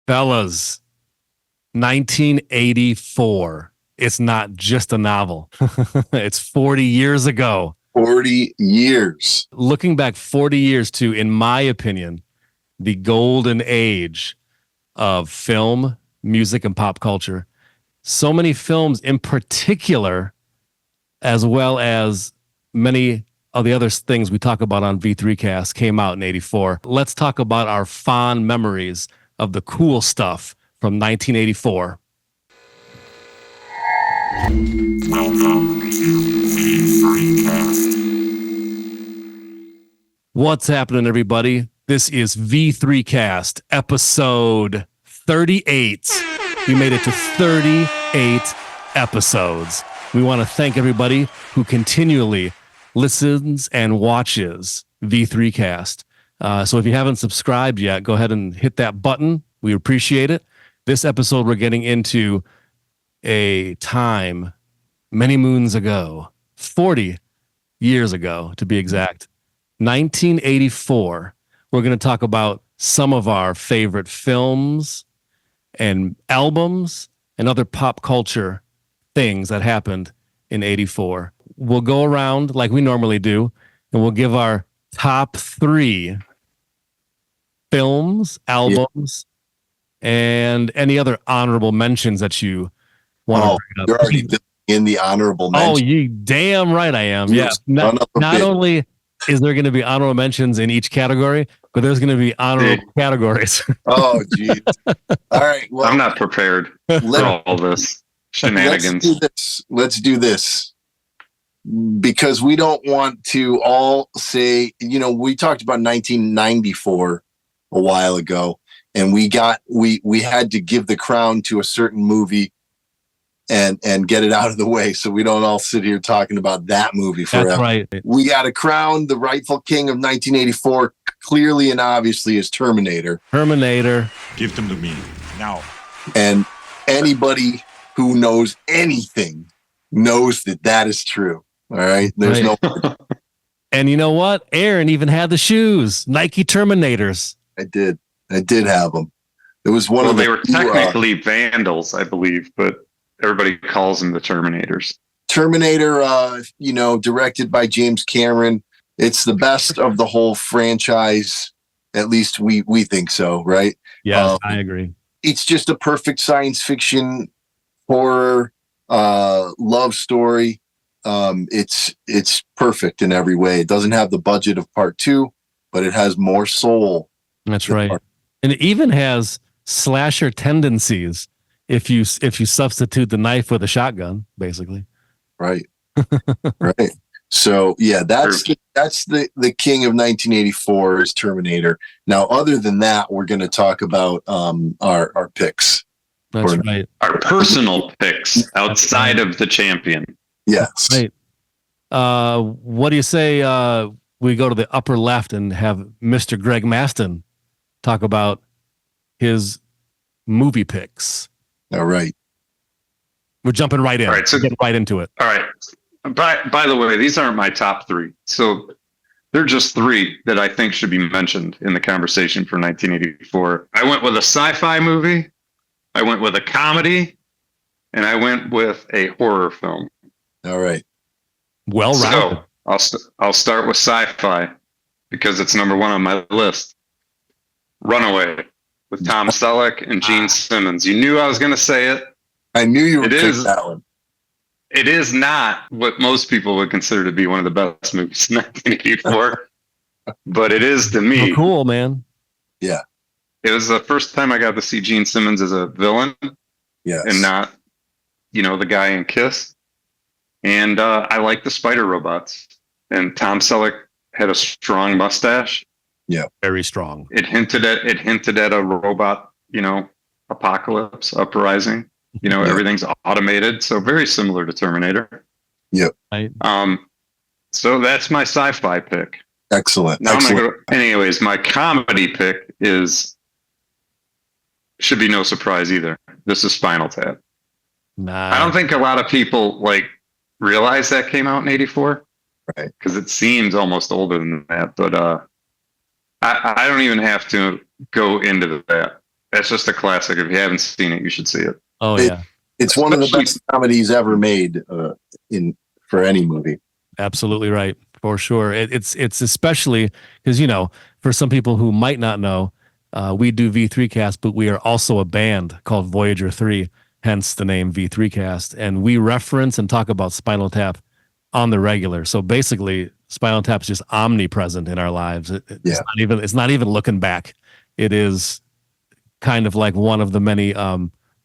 Fellas, 1984. It's not just a novel. It's 40 years ago. 40 years. Looking back 40 years to, in my opinion, the golden age of film, music, and pop culture. So many films in particular, as well as many of the other things we talk about on V3Cast, came out in 84. Let's talk about our fond memories of the cool stuff from 1984. What's happening, everybody? This is V3Cast, episode 38. We made it to 38 episodes. We want to thank everybody who continually listens and watches V3Cast. So if you haven't subscribed yet, go ahead and hit that button. We appreciate it. This episode, we're getting into a time many moons ago, 40 years ago, to be exact. 1984. We're going to talk about some of our favorite films and albums and other pop culture things that happened in 84. We'll go around like we normally do, and we'll give our top 3 films, albums, and any other honorable mentions that you want to bring up. You're already in the honorable mentions. Oh, you damn right I am. Yeah. Not only is there going to be honorable mentions in each category, but there's going to be honorable categories. Oh, geez. All right. Well, I'm not prepared for all this shenanigans. Let's do this. Because we don't want to all say, we talked about 1994 a while ago, and we had to give the crown to a certain movie and get it out of the way, so we don't all sit here talking about that movie forever. That's right. We got to crown the rightful king of 1984, clearly and obviously, as Terminator. Give them to me now. And anybody who knows anything knows that is true. All right. There's no. And you know what? Aaron even had the shoes, Nike Terminators. I did have them. It was one of they were technically Vandals, I believe, but everybody calls them the Terminators. Terminator, directed by James Cameron. It's the best of the whole franchise. At least we think so, right? Yeah, I agree. It's just a perfect science fiction horror love story. It's perfect in every way. It doesn't have the budget of part 2, but it has more soul. That's right. And it even has slasher tendencies if you substitute the knife with a shotgun, basically. Right. Right. So yeah, that's the king of 1984 is Terminator. Now, other than that, we're going to talk about our picks. That's right. Our personal picks outside of the champion. Yes. Right. What do you say we go to the upper left and have Mr. Greg Maston talk about his movie picks? All right. We're jumping right in. All right, so get right into it. All right. By the way, these aren't my top 3. So they're just 3 that I think should be mentioned in the conversation for 1984. I went with a sci-fi movie, I went with a comedy, and I went with a horror film. All right. Well-rounded. So I'll start with sci-fi because it's number 1 on my list. Runaway with Tom Selleck and Gene Simmons. You knew I was going to say it. I knew you would pick that one. It is not what most people would consider to be one of the best movies in 1984, but it is to me. Oh, cool, man. Yeah. It was the first time I got to see Gene Simmons as a villain. Yes. And not, the guy in Kiss. And I like the spider robots. And Tom Selleck had a strong mustache. Yeah, very strong. It hinted at a robot, apocalypse, uprising. Everything's automated, so very similar to Terminator. Yep. Right. So that's my sci-fi pick. Excellent. Now Excellent. I'm gonna go. Anyways, my comedy pick should be no surprise either. This is Spinal Tap. Nah. I don't think a lot of people realize that came out in 84. Right. Because it seems almost older than that, but I don't even have to go into that. That's just a classic. If you haven't seen it, you should see it. Oh It- yeah, It's one of the best comedies ever made for any movie. absolutely right, for sure. It's especially because for some people who might not know, we do V3 Cast, but we are also a band called Voyager 3, hence the name V3 Cast, and we reference and talk about Spinal Tap on the regular. So basically, Spinal Tap is just omnipresent in our lives. It's not even looking back. It is kind of like one of the many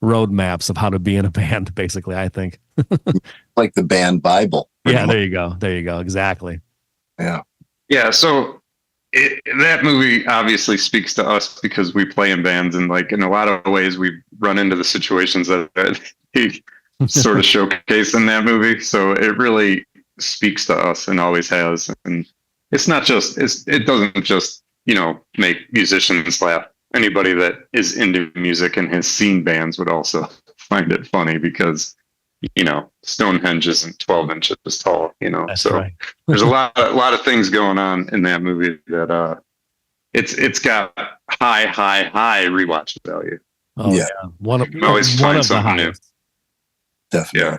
roadmaps of how to be in a band, basically, I think. Like the band Bible. Yeah, there you go. There you go. Exactly. Yeah. Yeah. So that movie obviously speaks to us because we play in bands, and like in a lot of ways, we run into the situations that he sort of showcase in that movie. So it really speaks to us and always has. And it's not just it doesn't just make musicians laugh. Anybody that is into music and has seen bands would also find it funny because Stonehenge isn't 12 inches tall. That's so right. there's a lot of things going on in that movie that it's got high rewatch value. Oh Yeah. One of You can always find the something new. highest. Definitely. Yeah.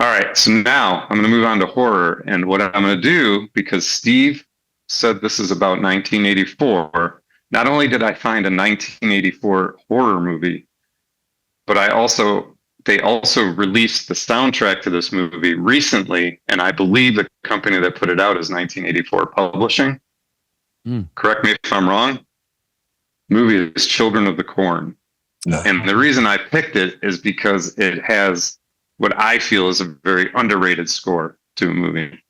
All right. So now I'm going to move on to horror. And what I'm going to do, because Steve said this is about 1984, not only did I find a 1984 horror movie, but they also released the soundtrack to this movie recently. And I believe the company that put it out is 1984 Publishing. Correct me if I'm wrong. Movie is Children of the Corn. No. And the reason I picked it is because it has what I feel is a very underrated score to a movie.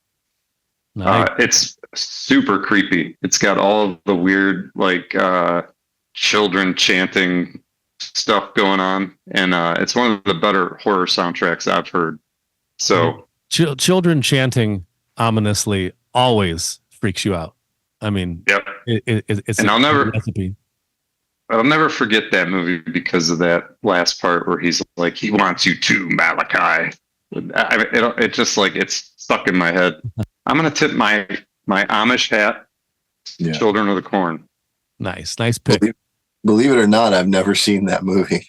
Nice. It's super creepy. It's got all of the weird, children chanting stuff going on. And it's one of the better horror soundtracks I've heard. So Children chanting ominously always freaks you out. I mean, yep. It's And a I'll recipe. never forget that movie because of that last part where he's like, he wants you to, Malachi. It just it's stuck in my head. I'm going to tip my Amish hat. Yeah. Children of the Corn. Nice pick. Believe it or not, I've never seen that movie.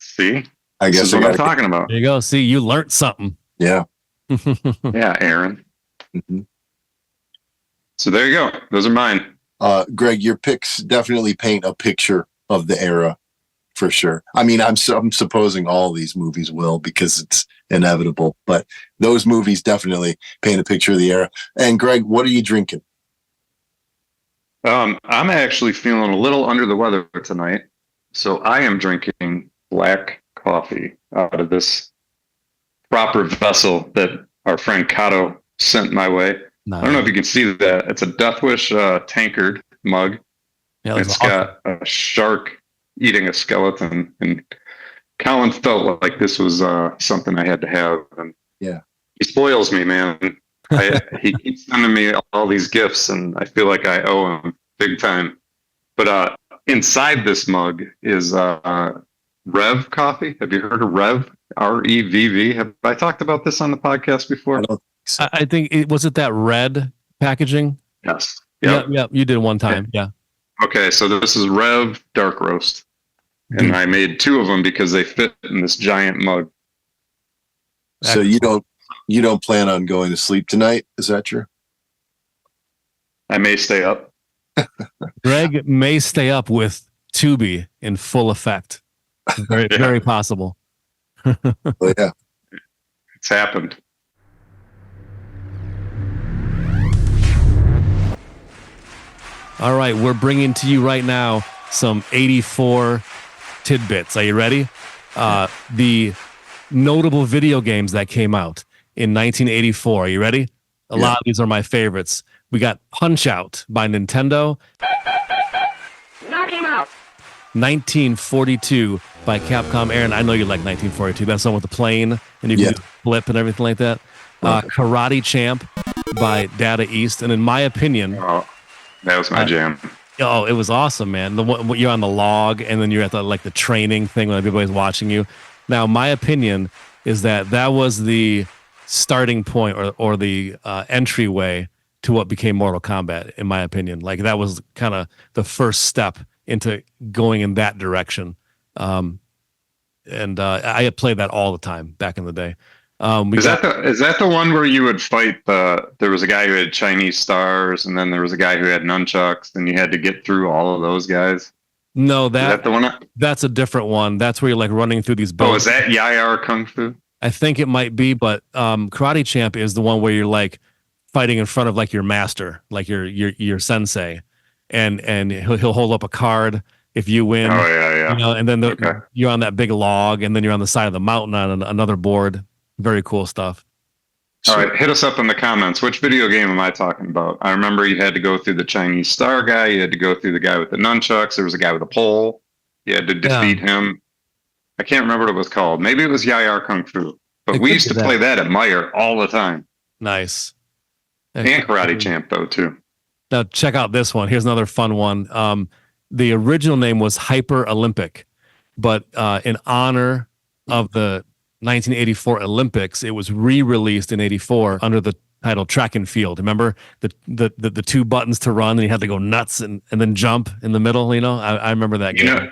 See? I This guess is I what I'm gotta, talking about. There you go. See, you learned something. yeah. Yeah, Aaron. hmm So there you go. Those are mine. Greg, your picks definitely paint a picture of the era for sure. I mean, I'm supposing all these movies will because it's inevitable, but those movies definitely paint a picture of the era. And Greg, what are you drinking? I'm actually feeling a little under the weather tonight. So I am drinking black coffee out of this proper vessel that our friend Kato sent my way. Nice. I don't know if you can see that. It's a Death Wish tankard mug. Yeah, It's got a shark eating a skeleton. And Colin felt like this was something I had to have. And Yeah. he spoils me, man. He keeps sending me all these gifts, and I feel like I owe him big time. But inside this mug is Rev coffee. Have you heard of Rev? REVV. Have I talked about this on the podcast before? I don't think so. I think was it that red packaging? Yes. Yeah, you did one time. Yeah. Okay, so this is Rev Dark Roast. And I made 2 of them because they fit in this giant mug. So you don't plan on going to sleep tonight? Is that true? I may stay up. Greg may stay up with Tubi in full effect. Very, Yeah. very possible. Oh yeah. It's happened. All right, we're bringing to you right now some 84 tidbits. Are you ready? The notable video games that came out in 1984. Are you ready? A lot of these are my favorites. We got Punch Out by Nintendo. Knock him out. 1942 by Capcom. Aaron, I know you like 1942. That's the one with the plane and you can do flip and everything like that. Karate Champ by Data East. And in my opinion, Oh, that was my jam. oh, it was awesome, man. The one you're on the log and then you're at the training thing when everybody's watching you. Now, my opinion is that was the starting point or the entryway to what became Mortal Kombat, in my opinion. Like that was kind of the first step into going in that direction. And I had played that all the time back in the day. Is that the one where you would fight there was a guy who had Chinese stars, and then there was a guy who had nunchucks, and you had to get through all of those guys? No, Is that the one? that's a different one. That's where you're like running through these boats. Oh, is that Yayar Kung Fu? I think it might be, but Karate Champ is the one where you're like fighting in front of like your master, like your sensei, and he'll hold up a card if you win. Oh yeah. You know, and then you're on that big log, and then you're on the side of the mountain on another board. Very cool stuff. All right, hit us up in the comments. Which video game am I talking about? I remember you had to go through the Chinese star guy. You had to go through the guy with the nunchucks. There was a guy with a pole. You had to defeat him. I can't remember what it was called. Maybe it was Yayar Kung Fu. But we used to play that at Meyer all the time. Nice. And Karate Champ, though, too. Now, check out this one. Here's another fun one. The original name was Hyper Olympic, but in honor of the 1984 Olympics, it was re-released in 84 under the title Track and Field. Remember the two buttons to run, and you had to go nuts and then jump in the middle. You know, I remember that game.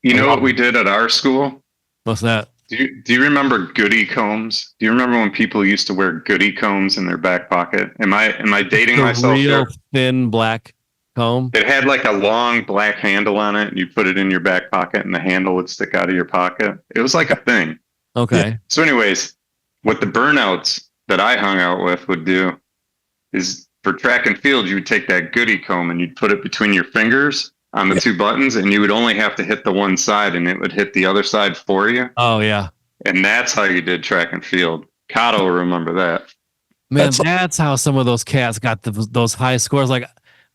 You know what we did at our school? What's that? Do you remember goody combs? Do you remember when people used to wear goody combs in their back pocket? Am I dating myself real here? Thin black comb. It had like a long black handle on it, and you put it in your back pocket, and the handle would stick out of your pocket. It was like a thing. Okay. Yeah. So, anyways, what the burnouts that I hung out with would do is for track and field, you would take that goody comb and you'd put it between your fingers on the two buttons, and you would only have to hit the one side, and it would hit the other side for you. Oh yeah. And that's how you did track and field. Kato will remember that. Man, that's how some of those cats got those high scores. Like,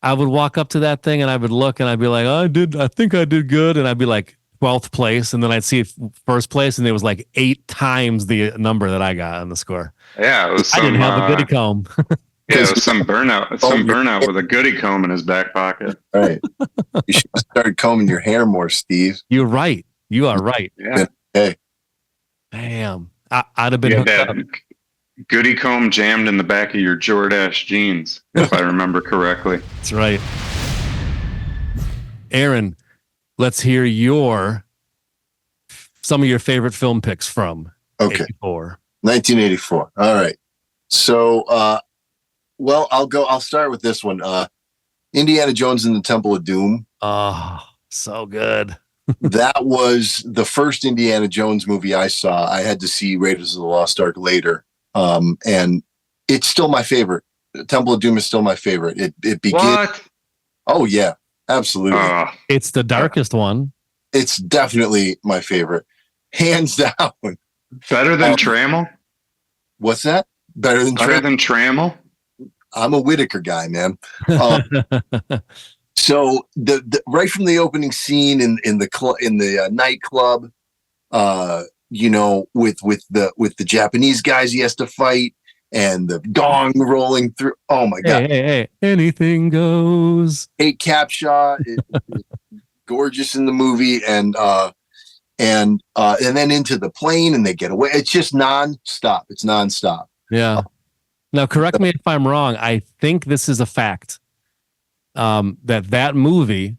I would walk up to that thing and I would look and I'd be like, I think I did good. And I'd be like 12th place. And then I'd see first place, and it was like 8 times the number that I got on the score. Yeah. It was I didn't have a goody comb. Yeah, it was some burnout with a goody comb in his back pocket. Right. You should have started combing your hair more, Steve. You're right. You are right. Yeah. Hey. Damn. I'd have been hooked up. Goody comb jammed in the back of your Jordache jeans, if I remember correctly. That's right. Aaron, let's hear some of your favorite film picks from 84. 1984. All right. So, I'll start with this one. Indiana Jones and the Temple of Doom. Oh, so good. That was the first Indiana Jones movie I saw. I had to see Raiders of the Lost Ark later. And it's still my favorite. Temple of Doom is still my favorite. It begins. What? Oh yeah, absolutely. It's the darkest one. It's definitely my favorite, hands down. Better than Trammell? What's that? Better than Trammell? I'm a Whitaker guy, man. So the right from the opening scene in the nightclub, with the Japanese guys he has to fight, and the gong rolling through. Oh my god! Hey, anything goes. Kate Capshaw is gorgeous in the movie, and then into the plane, and they get away. It's just nonstop. It's nonstop. Yeah. Now, correct me if I'm wrong. I think this is a fact. That movie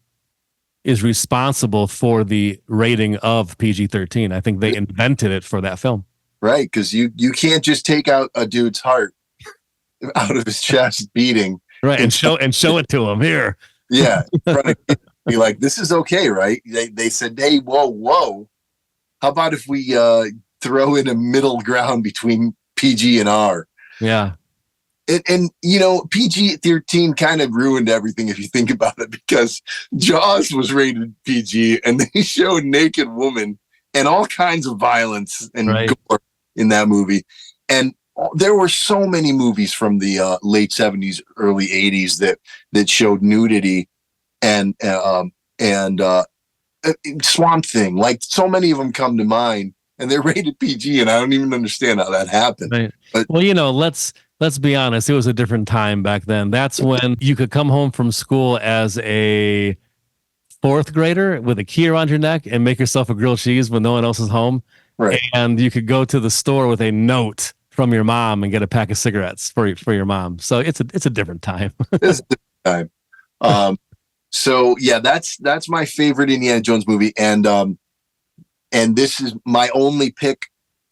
is responsible for the rating of PG-13. I think they invented it for that film. Right, because you can't just take out a dude's heart out of his chest beating. Right, and show it to him here. Yeah, be like, this is okay, right? They said, hey, whoa. How about if we throw in a middle ground between PG and R? Yeah. And PG-13 kind of ruined everything if you think about it, because Jaws was rated PG and they showed naked woman and all kinds of violence and gore in that movie. And there were so many movies from the late 70s, early 80s that showed nudity and Swamp Thing. Like, so many of them come to mind, and they're rated PG, and I don't even understand how that happened. Right. But, well, let's be honest. It was a different time back then. That's when you could come home from school as a 4th grader with a key around your neck and make yourself a grilled cheese when no one else is home. Right. And you could go to the store with a note from your mom and get a pack of cigarettes for your mom. So it's a different time. It's a different time. So yeah, that's my favorite Indiana Jones movie, and this is my only pick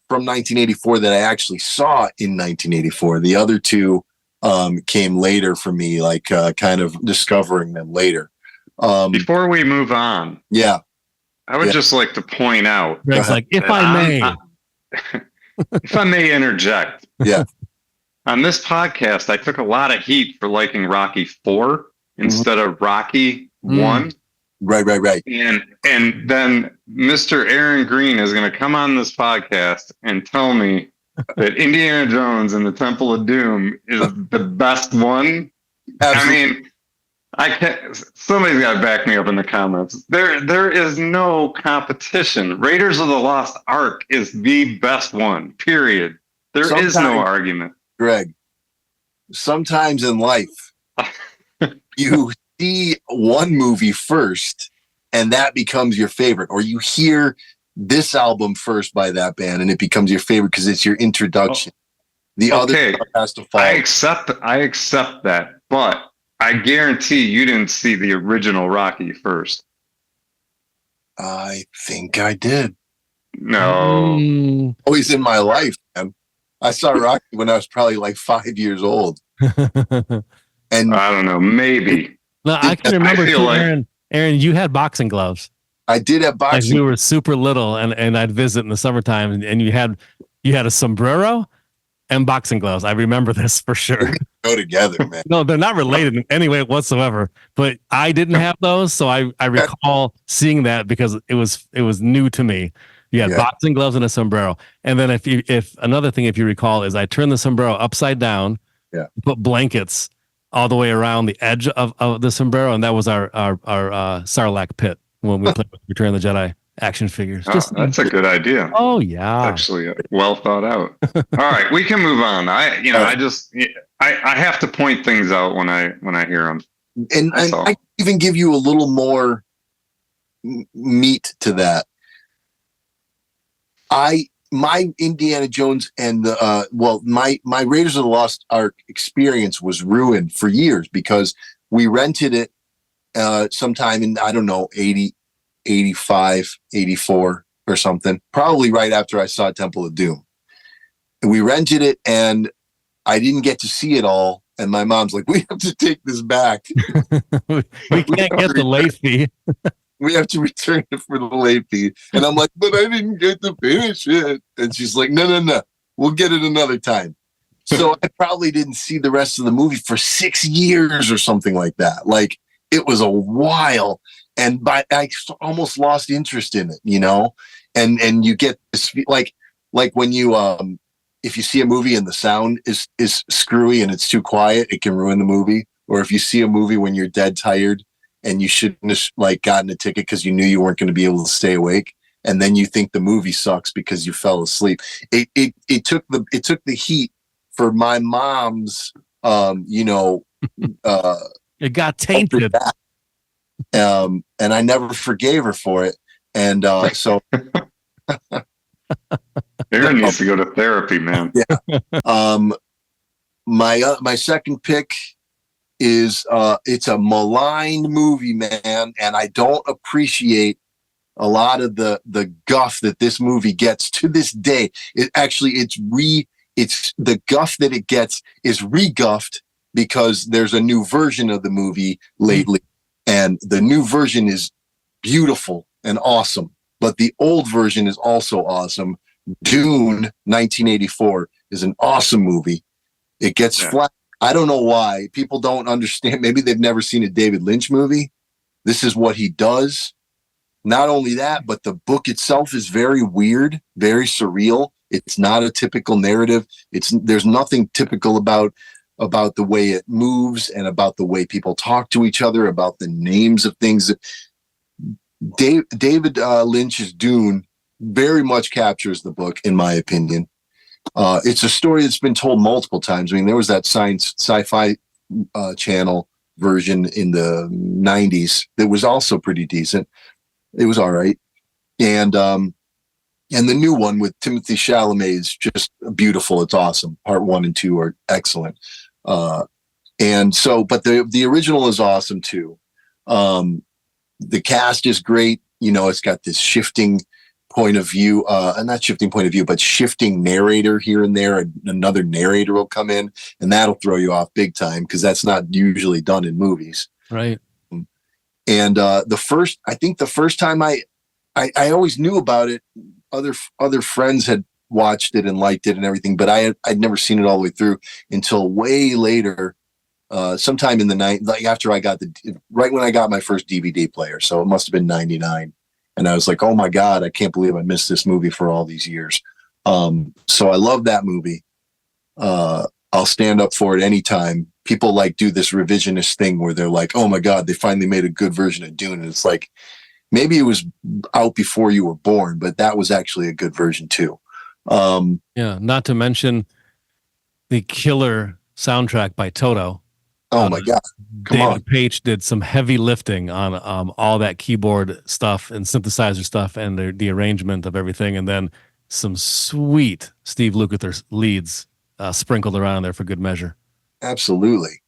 from 1984 that I actually saw in 1984. The other two came later for me, like kind of discovering them later. Before we move on, Yeah, I would just like to point out Greg's like, if that I may. if I may interject. Yeah. On this podcast, I took a lot of heat for liking Rocky 4 instead of Rocky 1. Right. And then Mr. Aaron Green is going to come on this podcast and tell me that Indiana Jones and the Temple of Doom is the best one. Absolutely. I mean, I can't. Somebody's got to back me up in the comments. There is no competition. Raiders of the Lost Ark is the best one. Period. There is no argument. Greg, sometimes in life, you see one movie first, and that becomes your favorite, or you hear this album first by that band, and it becomes your favorite because it's your introduction. The other has to follow. I accept that, but I guarantee you didn't see the original Rocky first. I think I did. No. Always in my life, man. I saw Rocky when I was probably like 5 years old. And I don't know, maybe. No, I can remember too, like Aaron, you had boxing gloves. I did have boxing. Like we were super little, and I'd visit in the summertime, and you had a sombrero and boxing gloves. I remember this for sure. Go together, man. No, they're not related in any way whatsoever. But I didn't have those, so I recall seeing that because it was new to me. You had boxing gloves and a sombrero, and then if another thing, if you recall, is I turned the sombrero upside down, put blankets all the way around the edge of the sombrero, and that was our Sarlacc pit when we played with Return of the Jedi action figures. That's a good idea. Oh yeah, actually well thought out. All right, we can move on. I have to point things out when I hear them, and I even give you a little more meat to that. My Indiana Jones and my Raiders of the Lost Ark experience was ruined for years because we rented it sometime in, I don't know, 80, 85, 84 or something, probably right after I saw Temple of Doom. And we rented it and I didn't get to see it all. And my mom's like, we have to take this back. we can't get the late fee. We have to return it for the late fee. And I'm like, but I didn't get to finish it. And she's like, no. We'll get it another time. So I probably didn't see the rest of the movie for 6 years or something like that. Like, it was a while. And I almost lost interest in it, you know? And you get this, like when you, if you see a movie and the sound is screwy and it's too quiet, it can ruin the movie. Or if you see a movie when you're dead tired, and you shouldn't have like gotten a ticket because you knew you weren't going to be able to stay awake, and then you think the movie sucks because you fell asleep. It took the heat for my mom's, it got tainted, and I never forgave her for it, and so Aaron needs to go to therapy, man. Yeah. My second pick is it's a maligned movie, man, and I don't appreciate a lot of the guff that this movie gets to this day. It's the guff that it gets is reguffed because there's a new version of the movie lately, and the new version is beautiful and awesome, but the old version is also awesome. Dune 1984 is an awesome movie. It gets flat. I don't know why people don't understand. Maybe they've never seen a David Lynch movie. This is what he does. Not only that, but the book itself is very weird, very surreal. It's not a typical narrative. There's nothing typical about the way it moves and about the way people talk to each other, about the names of things. David Lynch's Dune very much captures the book, in my opinion. It's a story that's been told multiple times. I mean, there was that sci-fi channel version in the 90s that was also pretty decent. It was all right. And the new one with Timothée Chalamet is just beautiful. It's awesome. Part 1 and 2 are excellent. But the original is awesome too. The cast is great. You know, it's got this shifting point of view, not shifting point of view, but shifting narrator here and there. Another narrator will come in, and that'll throw you off big time because that's not usually done in movies. Right. And I think the first time I always knew about it. Other friends had watched it and liked it and everything, but I'd never seen it all the way through until way later, sometime in the night, like after right when I got my first DVD player. So it must have been 99. And I was like, oh my God, I can't believe I missed this movie for all these years. So I love that movie. I'll stand up for it anytime. People do this revisionist thing where they're like, oh my God, they finally made a good version of Dune. And it's like, maybe it was out before you were born, but that was actually a good version too. Yeah. Not to mention the killer soundtrack by Toto. Oh my God. Come on. David Page did some heavy lifting on all that keyboard stuff and synthesizer stuff and the arrangement of everything. And then some sweet Steve Lukather leads sprinkled around there for good measure. Absolutely.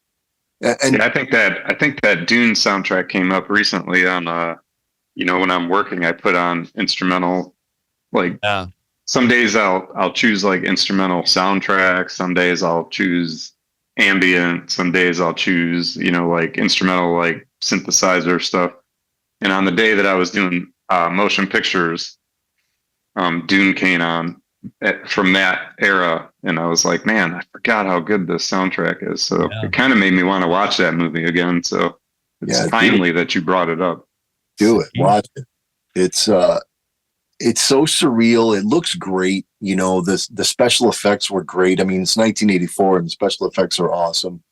And yeah, I think that Dune soundtrack came up recently on, when I'm working, I put on instrumental, some days I'll choose instrumental soundtracks. Some days I'll choose ambient. Some days I'll choose, instrumental, synthesizer stuff. And on the day that I was doing motion pictures, Dune came on from that era. And I was like, man, I forgot how good this soundtrack is. So it kind of made me want to watch that movie again. So it's timely that you brought it up. Do it. Watch it. It's so surreal. It looks great. The special effects were great. I mean, it's 1984 and the special effects are awesome.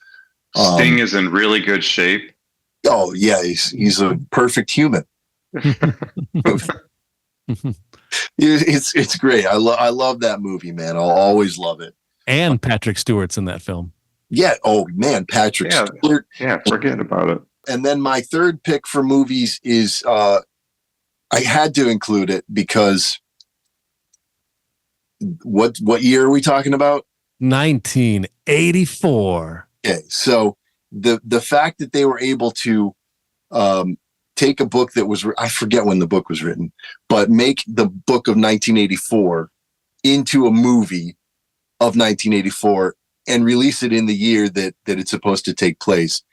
Sting is in really good shape. Oh yeah. He's a perfect human. It's great. I love that movie, man. I'll always love it. And Patrick Stewart's in that film. Yeah. Oh man. Patrick Stewart. Yeah. Forget about it. And then my third pick for movies is, I had to include it because what year are we talking about? 1984. Okay. So the fact that they were able to, take a book that was, I forget when the book was written, but make the book of 1984 into a movie of 1984 and release it in the year that it's supposed to take place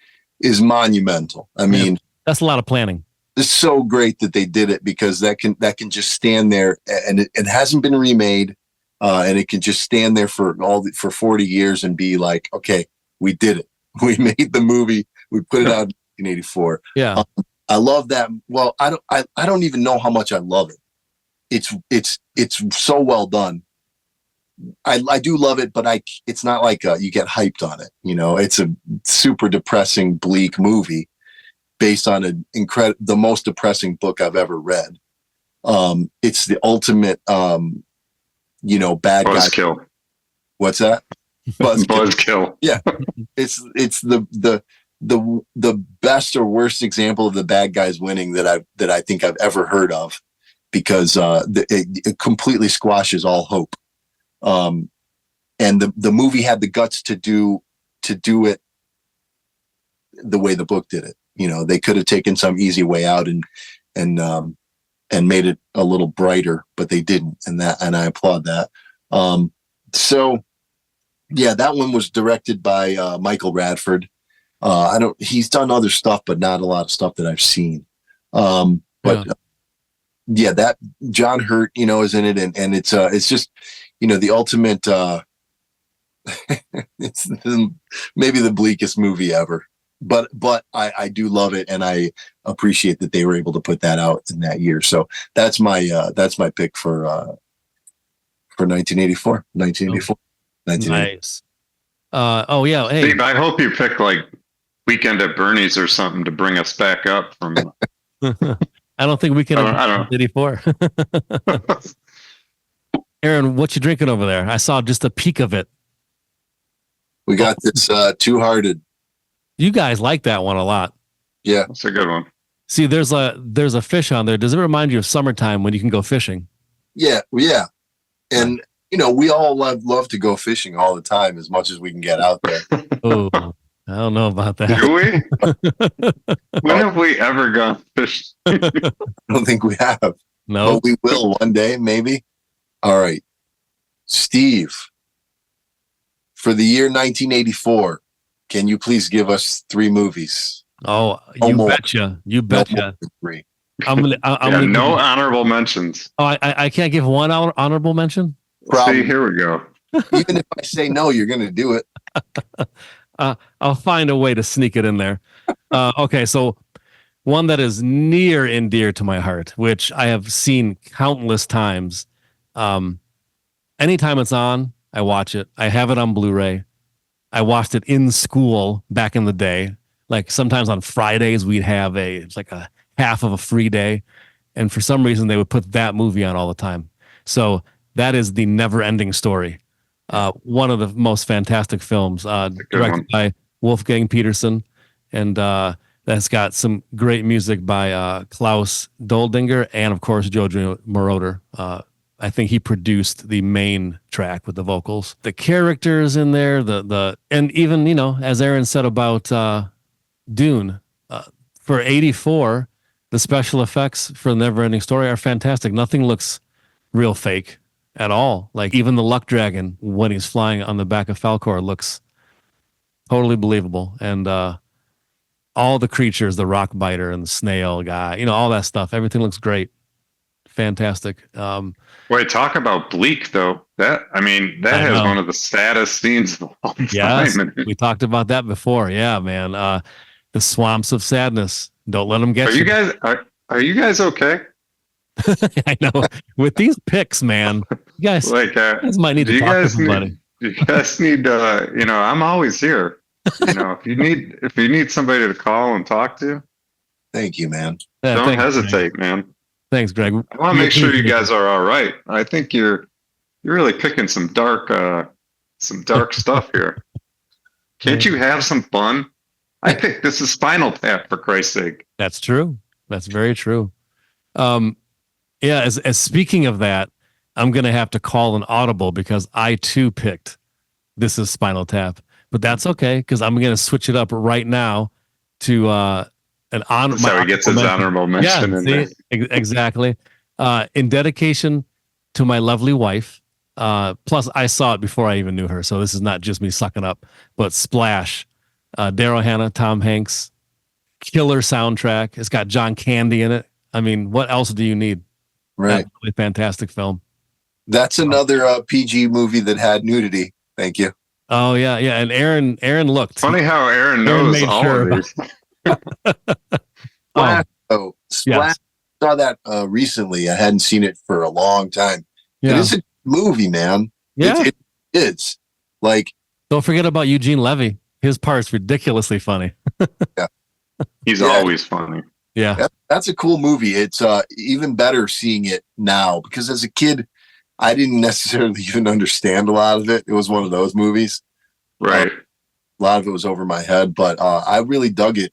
is monumental. I mean, that's a lot of planning. It's so great that they did it because that can just stand there and it hasn't been remade, and it can just stand there for 40 years and be like, okay, we did it. We made the movie. We put it out in 1984. Yeah. I love that. Well, I don't even know how much I love it. It's so well done. I do love it, but it's not like you get hyped on it. It's a super depressing, bleak movie based on the most depressing book I've ever read. It's the ultimate, bad Buzzkill. guy. What's that? Buzzkill. Yeah. It's the best or worst example of the bad guys winning that I think I've ever heard of, because it completely squashes all hope. And the movie had the guts to do it the way the book did it. They could have taken some easy way out and made it a little brighter, but they didn't. And I applaud that. So yeah, that one was directed by Michael Radford. He's done other stuff, but not a lot of stuff that I've seen. That John Hurt, is in it. And it's just, the ultimate, it's maybe the bleakest movie ever, but I do love it. And I appreciate that they were able to put that out in that year. So that's my pick for 1984. Nice. Oh yeah. Hey, Steve, I hope you pick Weekend at Bernie's or something to bring us back up from. I don't think we can. I don't 84. Aaron, what you drinking over there? I saw just a peek of it. We got this Two Hearted. You guys like that one a lot. Yeah, it's a good one. See, there's a fish on there. Does it remind you of summertime when you can go fishing? Yeah, and we all love to go fishing all the time as much as we can get out there. Oh, I don't know about that. Do we? When have we ever gone fishing? I don't think we have. No. But we will one day, maybe. All right. Steve, for the year 1984, can you please give us 3 movies? Oh, No you more. betcha. You No betcha. more than 3. I'm gonna. I'm Yeah, gonna no give you- honorable mentions. Oh, I can't give one honorable mention. Problem. See, here we go. Even if I say no, you're going to do it. I'll find a way to sneak it in there. Okay, so one that is near and dear to my heart, which I have seen countless times. Anytime it's on, I watch it. I have it on Blu-ray. I watched it in school back in the day. Like sometimes on Fridays we'd have it's like a half of a free day, and for some reason they would put that movie on all the time. So that is The Never-Ending Story. One of the most fantastic films, directed by Wolfgang Peterson, and that's got some great music by Klaus Doldinger and of course Jojo Moroder. I think he produced the main track with the vocals. The characters in there, and even, as Aaron said about Dune, for 84, the special effects for The Never-Ending Story are fantastic. Nothing looks real fake at all. Like even the Luck Dragon, when he's flying on the back of Falkor, looks totally believable. And all the creatures, the rock biter and the snail guy, all that stuff, everything looks great. Fantastic. Wait, talk about bleak though. That has one of the saddest scenes of all time. Yes, we talked about that before. Yeah, man. The swamps of sadness. Don't let them get you. Are you guys okay? I know. With these picks, man, you guys, you guys might need to talk to somebody. You guys need I'm always here. If you need somebody to call and talk to, Thank you, man. Yeah, don't thanks, hesitate, Greg. man. Thanks, Greg. I want to make sure you guys are all right. I think you're really picking some dark stuff here. Can't you have some fun? I picked this is Spinal Tap, for Christ's sake. That's true. That's very true. Yeah, as speaking of that, I'm gonna have to call an audible because I too picked This Is Spinal Tap, but that's okay because I'm gonna switch it up right now to an honor. So he gets his honorable mention in there. Exactly. In dedication to my lovely wife. Plus, I saw it before I even knew her, so this is not just me sucking up. But Splash, Daryl Hannah, Tom Hanks, killer soundtrack. It's got John Candy in it. I mean, what else do you need? Right. Absolutely fantastic film. That's another PG movie that had nudity. Thank you. Oh yeah, yeah. And Aaron looked. Funny how Aaron knows made all sure of these. Splash. Splash. Saw that recently. I hadn't seen it for a long time. Yeah. It is a movie, man. Yeah. It's like, Don't forget about Eugene Levy. His part's ridiculously funny. He's always funny. Yeah. that's a cool movie. It's even better seeing it now because as a kid, I didn't necessarily even understand a lot of it. It was one of those movies. Right. A lot of it was over my head, but I really dug it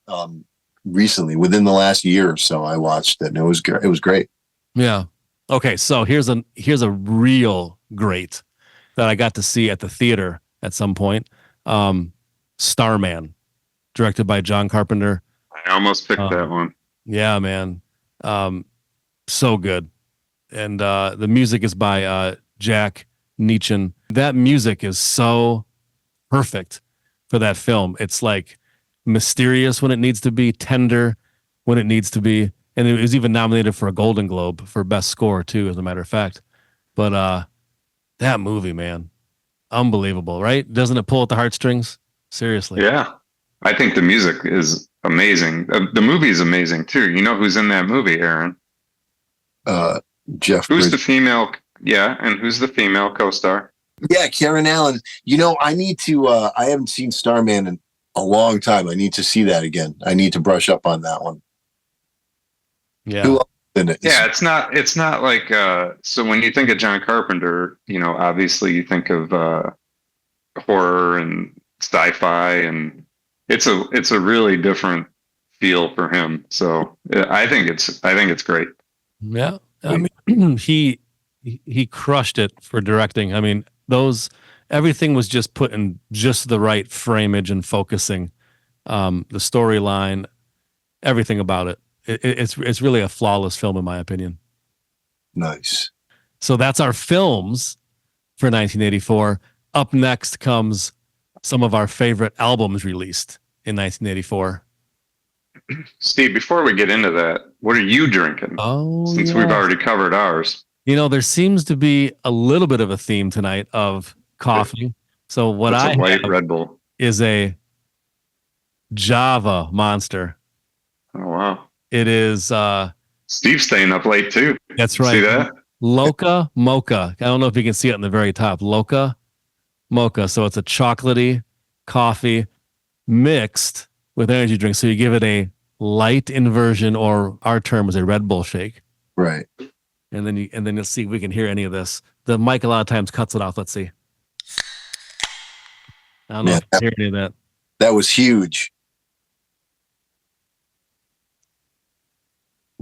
recently. Within the last year or so, I watched it, and it was great. Yeah. Okay, so here's a real great that I got to see at the theater at some point. Starman, directed by John Carpenter. I almost picked that one. Yeah, man. So good. And the music is by Jack Nicholson. That music is so perfect for that film. It's like mysterious when it needs to be, tender when it needs to be. And it was even nominated for a Golden Globe for Best Score, too, as a matter of fact. But that movie, man, unbelievable, right? Doesn't it pull at the heartstrings? Seriously. Yeah. I think the music is amazing. The movie is amazing, too. You know who's in that movie, Aaron? Jeff. Who's the female? Yeah, and who's the female co-star? Yeah, Karen Allen. I need to. I haven't seen Starman in a long time. I need to see that again. I need to brush up on that one. Yeah. Who else in it? Yeah, it's not like so when you think of John Carpenter, obviously you think of horror and sci-fi, and it's a really different feel for him. So I think it's great. Yeah. I mean, he crushed it for directing. I mean, everything was just put in just the right frameage and focusing the storyline, everything about it. It's really a flawless film in my opinion. Nice. So that's our films for 1984. Up next comes some of our favorite albums released in 1984. Steve, before we get into that, what are you drinking? Oh, Since we've already covered ours. You know, there seems to be a little bit of a theme tonight of coffee. So what That's I a white have Red Bull. is a Java Monster. Oh wow. It is Steve's staying up late too. that's right. See that? Loca Moca. I don't know if you can see it on the very top. Loca Moca. So it's a chocolatey coffee mixed with energy drink. So you give it a light inversion, or our term is a Red Bull shake. Right. And then you'll see if we can hear any of this. The mic a lot of times cuts it off. Let's see. I don't know if you can hear any of that. That was huge.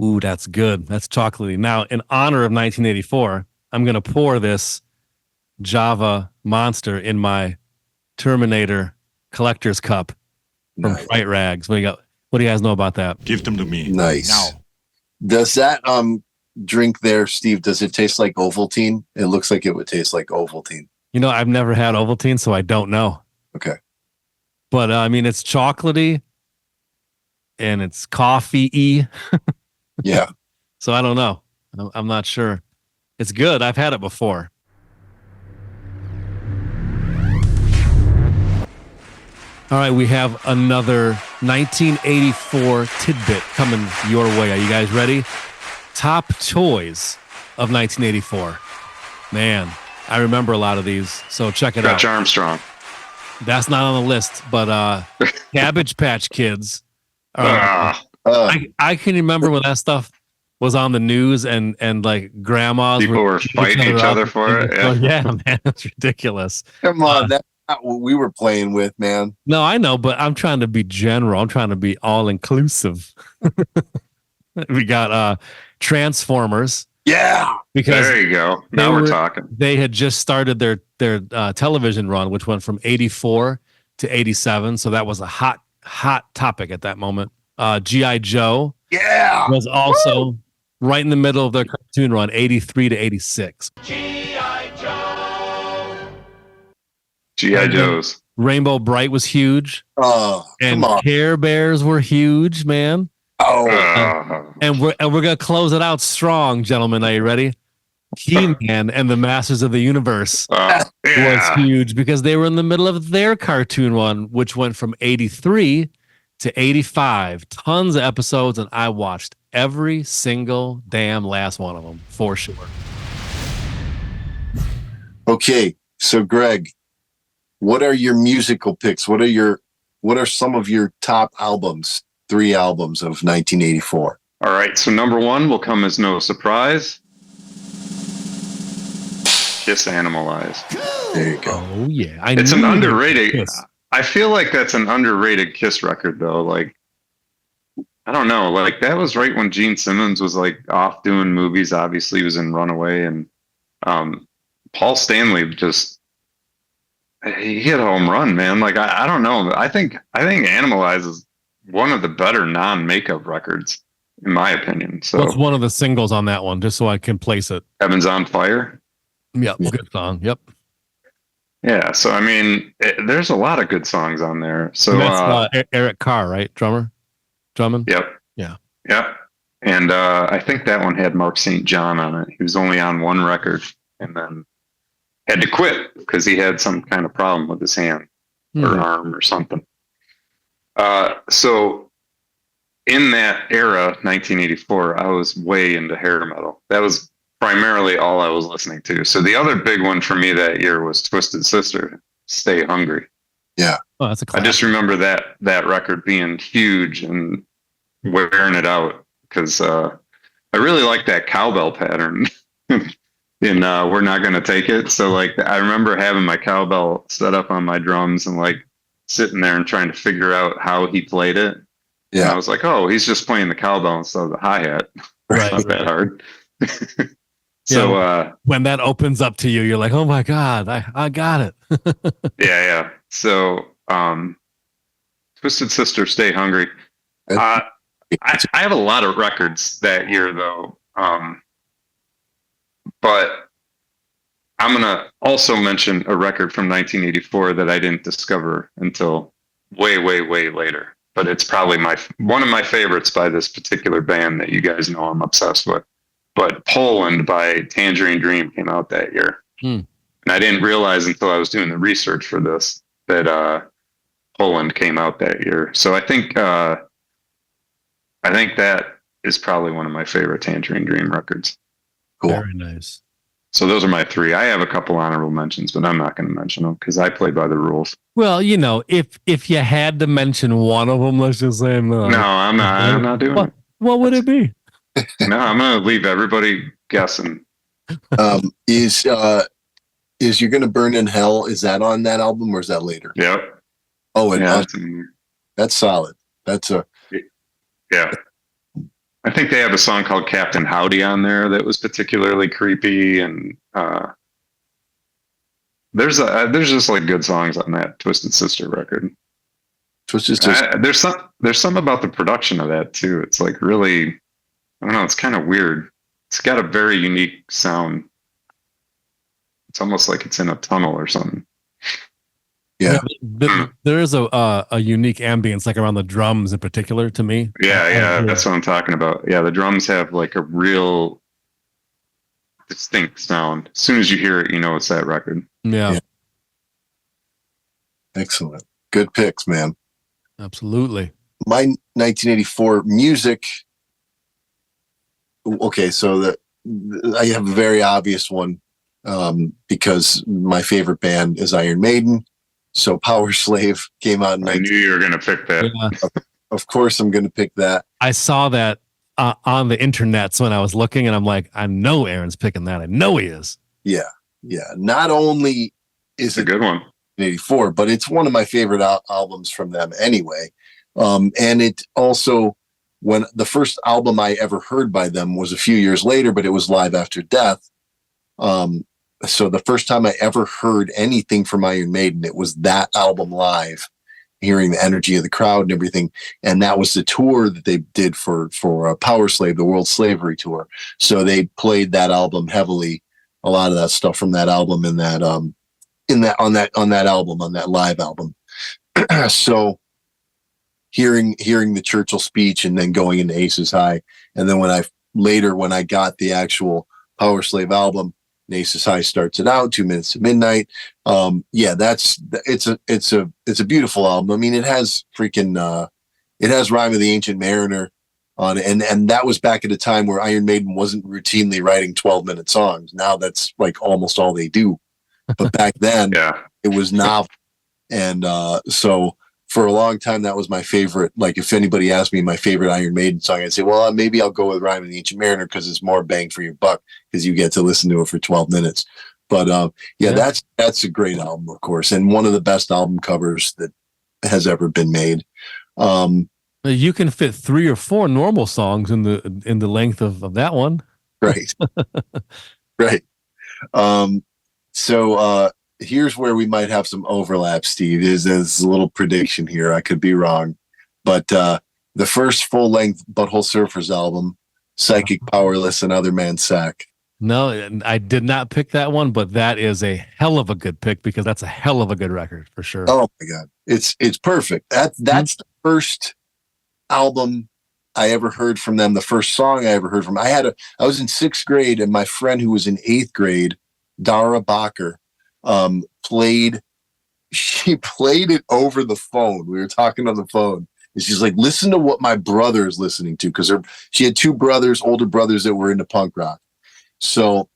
Ooh, that's good. That's chocolatey. Now, in honor of 1984, I'm going to pour this Java Monster in my Terminator collector's cup from Nice. Fright Rags. What do you guys know about that? Give them to me. Nice. Now. Does that drink there, Steve, does it taste like Ovaltine? It looks like it would taste like Ovaltine. You know, I've never had Ovaltine, so I don't know. Okay. But I mean, it's chocolatey and it's coffee-y. Yeah. So I don't know. I'm not sure. It's good. I've had it before. All right, we have another 1984 tidbit coming your way. Are you guys ready? Top toys of 1984. Man, I remember a lot of these, so check it Stretch out. Armstrong. That's not on the list, but Cabbage Patch Kids. I can remember when that stuff was on the news and like grandmas People were fighting each other for it. Oh, yeah, man, it's ridiculous. Come on. That's not what we were playing with, man. No, I know, but I'm trying to be general. I'm trying to be all inclusive. We got Transformers. Yeah. Because there you go. Now we're talking. They had just started their television run, which went from 84 to 87. So that was a hot topic at that moment. G.I. Joe was also right in the middle of their cartoon run, 83 to 86. G.I. Joe! G.I. Joes. Rainbow Bright was huge. Oh, and come on. Care Bears were huge, man. Oh, And we're gonna close it out strong, gentlemen. Are you ready? He-Man and the Masters of the Universe was huge because they were in the middle of their cartoon run, which went from 83 to 85. Tons of episodes, and I watched every single damn last one of them for sure. okay. So, Greg, what are your musical picks? What are some of your top albums? 3 albums of 1984. All right. So number 1 will come as no surprise. Kiss Animalize. There you go. Oh yeah, It's an underrated. Kiss. I feel like that's an underrated Kiss record, though. Like, I don't know. Like, that was right when Gene Simmons was like off doing movies. Obviously, he was in Runaway, and Paul Stanley he hit a home run, man. Like, I don't know. I think Animalize is one of the better non-makeup records, in my opinion. So, What's one of the singles on that one, just so I can place it? Heaven's on Fire. Yep, good song. Yep. Yeah. So, I mean, there's a lot of good songs on there. So And that's Eric Carr, right? Drummond. Yep. Yeah. Yep. And I think that one had Mark St. John on it. He was only on one record and then had to quit because he had some kind of problem with his hand or arm or something. So in that era, 1984, I was way into hair metal. That was primarily all I was listening to. So the other big one for me that year was Twisted Sister, Stay Hungry. Yeah. Oh, that's a I classic. just remember that record being huge and wearing it out because I really like that cowbell pattern in We're Not Gonna Take It. So like I remember having my cowbell set up on my drums and like sitting there and trying to figure out how he played it. Yeah. And I was like, oh, he's just playing the cowbell instead of the hi-hat. Right. It's not that hard. So when that opens up to you, you're like, oh my God, I got it. yeah. So Twisted Sister, Stay Hungry. I have a lot of records that year though, but I'm gonna also mention a record from 1984 that I didn't discover until way later. But it's probably one of my favorites by this particular band that you guys know I'm obsessed with. But Poland by Tangerine Dream came out that year. And I didn't realize until I was doing the research for this that Poland came out that year. So I think that is probably one of my favorite Tangerine Dream records. Cool. Very nice. So those are my three. I have a couple honorable mentions, but I'm not going to mention them because I play by the rules. Well, you know, if you had to mention one of them, let's just say no. No, I'm not. I'm not doing it. What would it be? No, I'm going to leave everybody guessing. Is You're Gonna Burn in Hell? Is that on that album or is that later? Yep. Oh, and Yeah. that's solid. Yeah. I think they have a song called Captain Howdy on there that was particularly creepy, and there's just like good songs on that Twisted Sister record. Twisted Sister. There's some about the production of that too. It's like really, I don't know. It's kind of weird. It's got a very unique sound. It's almost like it's in a tunnel or something. Yeah. There is a unique ambience, like around the drums in particular, to me. Yeah, that's what I'm talking about. Yeah, the drums have like a real distinct sound. As soon as you hear it, you know it's that record. Yeah. Excellent. Good picks, man. Absolutely. My 1984 music. Okay, so I have a very obvious one because my favorite band is Iron Maiden. So Power Slave came out. I knew you were going to pick that. Yeah. Of course, I'm going to pick that. I saw that on the internet when I was looking, and I'm like, I know Aaron's picking that. I know he is. Yeah. Not only is It's a good one. 84, but it's one of my favorite albums from them anyway. And it also, when the first album I ever heard by them was a few years later, but it was Live After Death. So the first time I ever heard anything from Iron Maiden, it was that album live, hearing the energy of the crowd and everything. And that was the tour that they did for Power Slave, the World Slavery Tour. So they played that album heavily, a lot of that stuff from that album on that album, on that live album. So hearing the Churchill speech and then going into Aces High. And then when I got the actual Power Slave album, Aces High starts it out, 2 Minutes to Midnight. It's a beautiful album. I mean, it has it has Rhyme of the Ancient Mariner on it, and that was back at a time where Iron Maiden wasn't routinely writing 12-minute songs. Now that's like almost all they do. But back then, it was novel, and so for a long time that was my favorite. Like if anybody asked me my favorite Iron Maiden song, I'd say, well, maybe I'll go with Rhyme of the Ancient Mariner because it's more bang for your buck because you get to listen to it for 12 minutes. But that's a great album, of course, and one of the best album covers that has ever been made. You can fit 3 or 4 normal songs in the length of that one. Right. Right. So here's where we might have some overlap, Steve. Is a little prediction here. I could be wrong. But the first full-length Butthole Surfers album, Psychic Powerless and Other Man's Sack. No, I did not pick that one, but that is a hell of a good pick because that's a hell of a good record for sure. Oh my God. It's perfect. That's the first album I ever heard from them. The first song I ever heard from. I was in 6th grade and my friend who was in 8th grade, Dara Bacher, played it over the phone. We were talking on the phone. And she's like, listen to what my brother is listening to. Because she had 2 older brothers that were into punk rock. So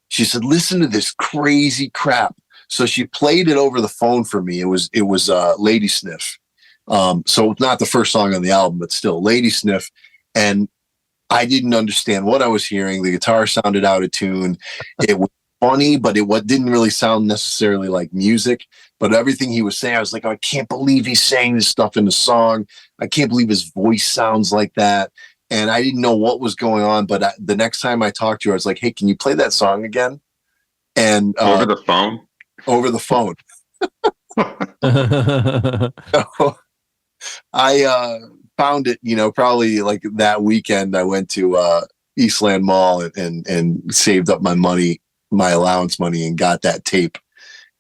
she said, listen to this crazy crap. So she played it over the phone for me. It was Lady Sniff. So not the first song on the album, but still Lady Sniff. And I didn't understand what I was hearing. The guitar sounded out of tune. It was funny, but it didn't really sound necessarily like music. But everything he was saying, I was like, oh, I can't believe he's saying this stuff in the song. I can't believe his voice sounds like that. And I didn't know what was going on. But the next time I talked to her, I was like, hey, can you play that song again? And over the phone? Over the phone. I found it, probably like that weekend. I went to Eastland Mall and saved up my money, my allowance money, and got that tape.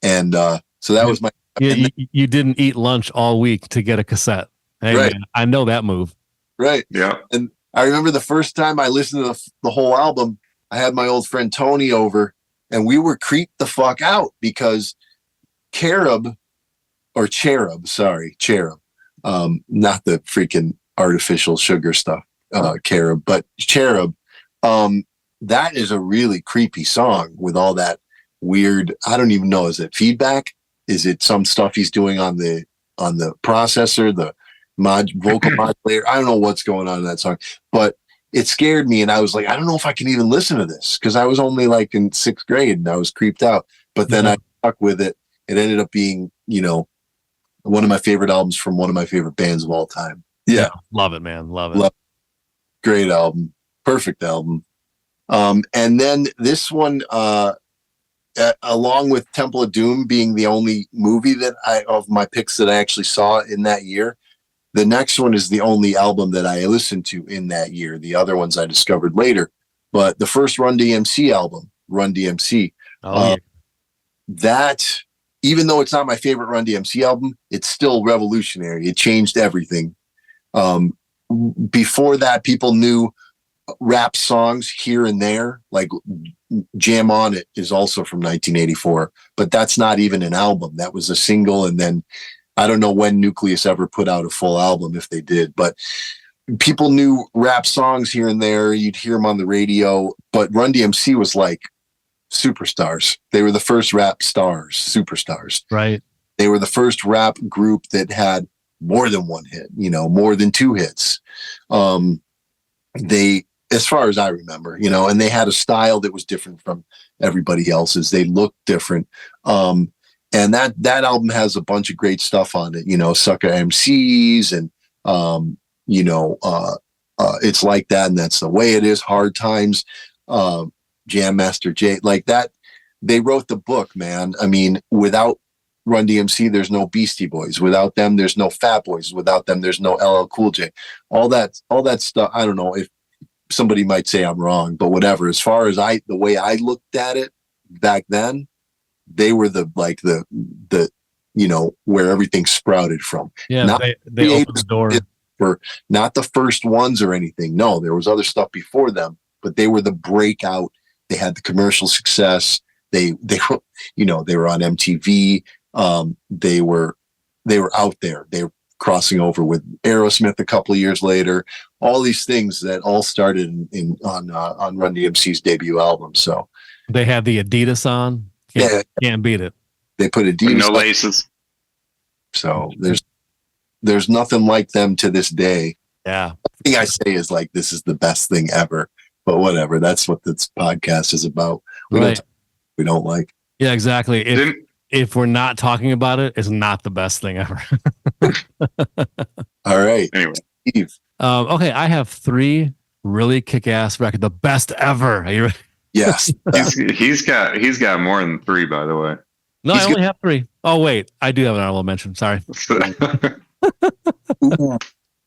And so that was my. Yeah, and you didn't eat lunch all week to get a cassette. Hey, Right. man, I know that move. Right. Yeah. And I remember the first time I listened to the whole album, I had my old friend Tony over, and we were creeped the fuck out because Cherub, not the freaking artificial sugar stuff, Cherub, but Cherub, that is a really creepy song with all that weird, I don't even know, is it feedback? Is it some stuff he's doing on the processor, the vocal modulator? I don't know what's going on in that song, but it scared me, and I was like, I don't know if I can even listen to this, because I was only like in 6th grade and I was creeped out. But then I stuck with it. It ended up being, one of my favorite albums from one of my favorite bands of all time. Yeah. Love it, man. Love it. Great album. Perfect album. And then this one, along with Temple of Doom being the only movie of my picks that I actually saw in that year, the next one is the only album that I listened to in that year. The other ones I discovered later. But the first Run DMC album, Run DMC, that, even though it's not my favorite Run DMC album, it's still revolutionary. It changed everything. Before that, people knew rap songs here and there, like Jam On It is also from 1984, but that's not even an album. That was a single, and then I don't know when Nucleus ever put out a full album, if they did, but people knew rap songs here and there. You'd hear them on the radio, but Run DMC was like superstars. They were the first rap stars, superstars. Right. They were the first rap group that had more than one hit, more than 2 hits. They, as far as I remember, and they had a style that was different from everybody else's. They looked different. And that album has a bunch of great stuff on it, Sucker MCs and, It's Like That, and That's the Way It Is, Hard Times, Jam Master Jay, like that. They wrote the book, man. I mean, without Run DMC, there's no Beastie Boys. Without them, there's no Fat Boys. Without them, there's no LL Cool J. All that stuff. I don't know if somebody might say I'm wrong, but whatever. As far as the way I looked at it back then, they were the where everything sprouted from. Yeah, not they opened the door. For not the first ones or anything. No, there was other stuff before them, but they were the breakout. They had the commercial success. They were on MTV. They were out there. They were crossing over with Aerosmith a couple of years later. All these things that all started on Run DMC's debut album. So they had the Adidas on. Can't beat it. They put Adidas, no laces. So there's nothing like them to this day. Yeah. The thing I say is like, this is the best thing ever, but whatever. That's what this podcast is about. We don't like. Yeah, exactly. If we're not talking about it, it's not the best thing ever. All right. Anyway. Steve. Okay. I have 3 really kick-ass records. The best ever. Are you ready? Yes. he's got more than 3, by the way. No, I only have 3. Oh, wait. I do have an honorable mention. Sorry.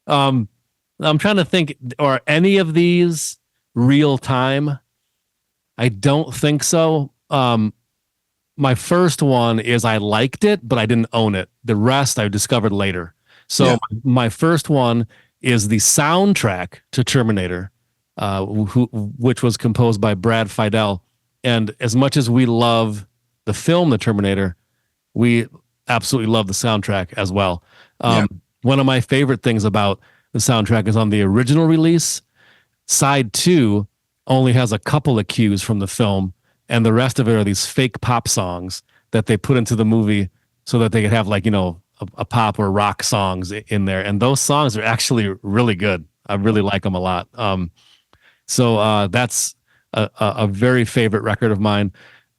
I'm trying to think, are any of these real time? I don't think so. My first one is I liked it, but I didn't own it. The rest I discovered later. So my first one is the soundtrack to Terminator, which was composed by Brad Fiedel. And as much as we love the film, The Terminator, we absolutely love the soundtrack as well. One of my favorite things about the soundtrack is on the original release, side 2 only has a couple of cues from the film, and the rest of it are these fake pop songs that they put into the movie so that they could have a pop or rock songs in there. And those songs are actually really good. I really like them a lot. So that's a very favorite record of mine.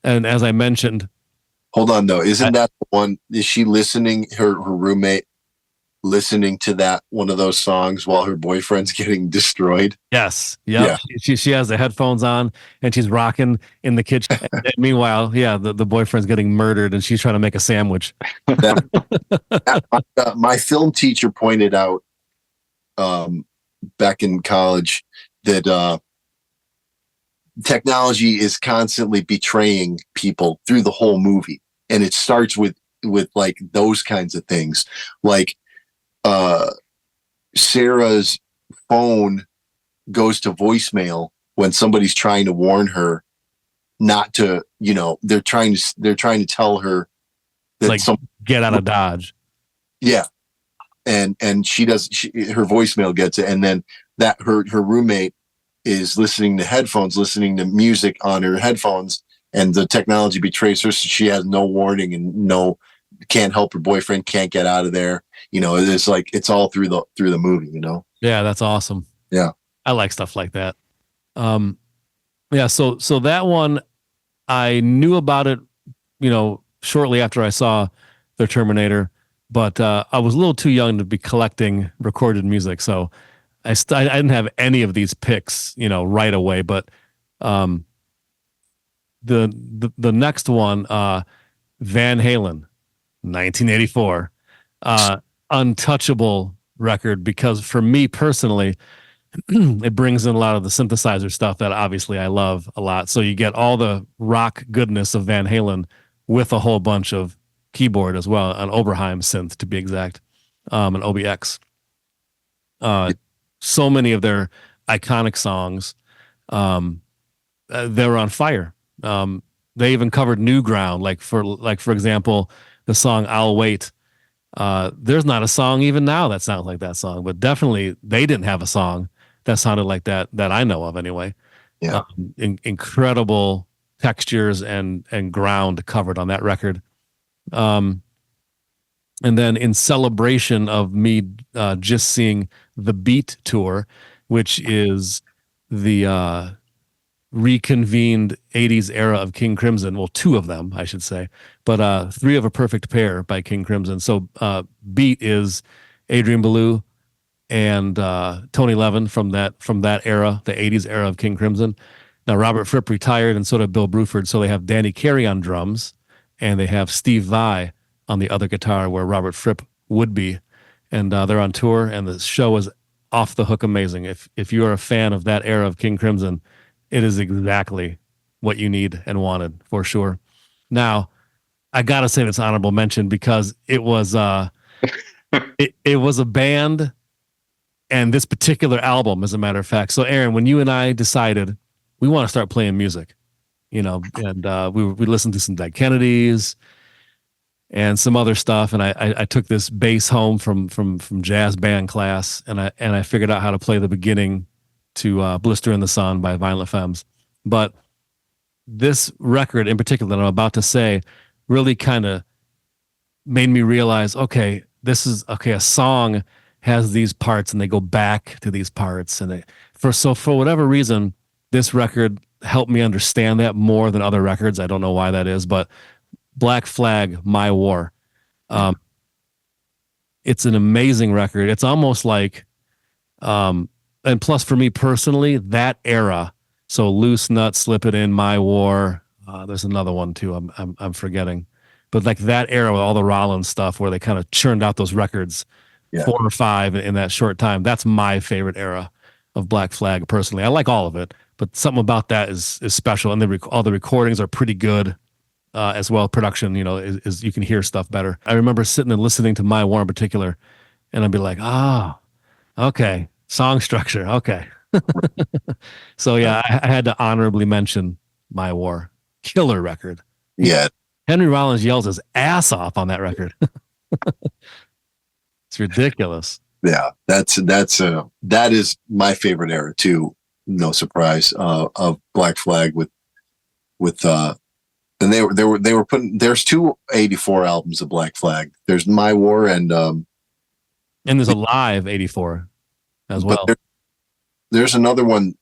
And as I mentioned, hold on though. Isn't that the one? Is she listening? Her roommate listening to that one of those songs while her boyfriend's getting destroyed. Yes. Yep. Yeah. She has the headphones on and she's rocking in the kitchen. And meanwhile, yeah, the boyfriend's getting murdered and she's trying to make a sandwich. My film teacher pointed out back in college that technology is constantly betraying people through the whole movie, and it starts with like those kinds of things, like Sarah's phone goes to voicemail when somebody's trying to warn her not to, they're trying to tell her that like get out of Dodge. Yeah. And her voicemail gets it. And then that her roommate is listening to music on her headphones, and the technology betrays her. So she has no warning and can't help her boyfriend, can't get out of there. It's like, it's all through the movie, Yeah. That's awesome. Yeah. I like stuff like that. Yeah. So that one, I knew about it, shortly after I saw the Terminator, but I was a little too young to be collecting recorded music. So I didn't have any of these picks, right away, but the next one, Van Halen, 1984, untouchable record, because for me personally, it brings in a lot of the synthesizer stuff that obviously I love a lot. So you get all the rock goodness of Van Halen with a whole bunch of keyboard as well, an Oberheim synth to be exact, an OBX. So many of their iconic songs, they're on fire. They even covered new ground, like for example, the song "I'll Wait." There's not a song even now that sounds like that song, but definitely they didn't have a song that sounded like that I know of anyway. Yeah. Incredible textures and ground covered on that record. And then in celebration of me just seeing the Beat tour, which is the reconvened 80s era of King Crimson. Well, two of them, I should say, but Three of a Perfect Pair by King Crimson. So Beat is Adrian Belew and Tony Levin from that era, the 80s era of King Crimson. Now, Robert Fripp retired, and so did Bill Bruford. So they have Danny Carey on drums, and they have Steve Vai on the other guitar, where Robert Fripp would be. And they're on tour, and the show is off the hook amazing. If you are a fan of that era of King Crimson, it is exactly what you need and wanted, for sure. Now, I got to say this honorable mention because it was it was a band, and this particular album, as a matter of fact. So, Aaron, when you and I decided we want to start playing music, and we listened to some Dead Kennedys and some other stuff, and I took this bass home from jazz band class, and I figured out how to play the beginning to Blister in the Sun by Violent Femmes. But this record in particular that I'm about to say really kind of made me realize, okay, a song has these parts and they go back to these parts. And for whatever reason, this record helped me understand that more than other records. I don't know why that is, but Black Flag, My War. It's an amazing record. It's almost like, and plus for me personally, that era. So Loose Nut, Slip It In, My War. There's another one too. I'm forgetting, but like that era with all the Rollins stuff, where they kind of churned out those records, 4 or 5 in that short time. That's my favorite era of Black Flag. Personally, I like all of it, but something about that is special. And all the recordings are pretty good as well. Production, is you can hear stuff better. I remember sitting and listening to My War in particular, and I'd be like, okay, song structure, okay. So yeah, I had to honorably mention My War. Killer record. Yeah. Henry Rollins yells his ass off on that record. It's ridiculous. Yeah, that is my favorite era too. No surprise, of Black Flag with and they were putting, there's 2 '84 albums of Black Flag. There's My War and there's a live '84 as well. There's another one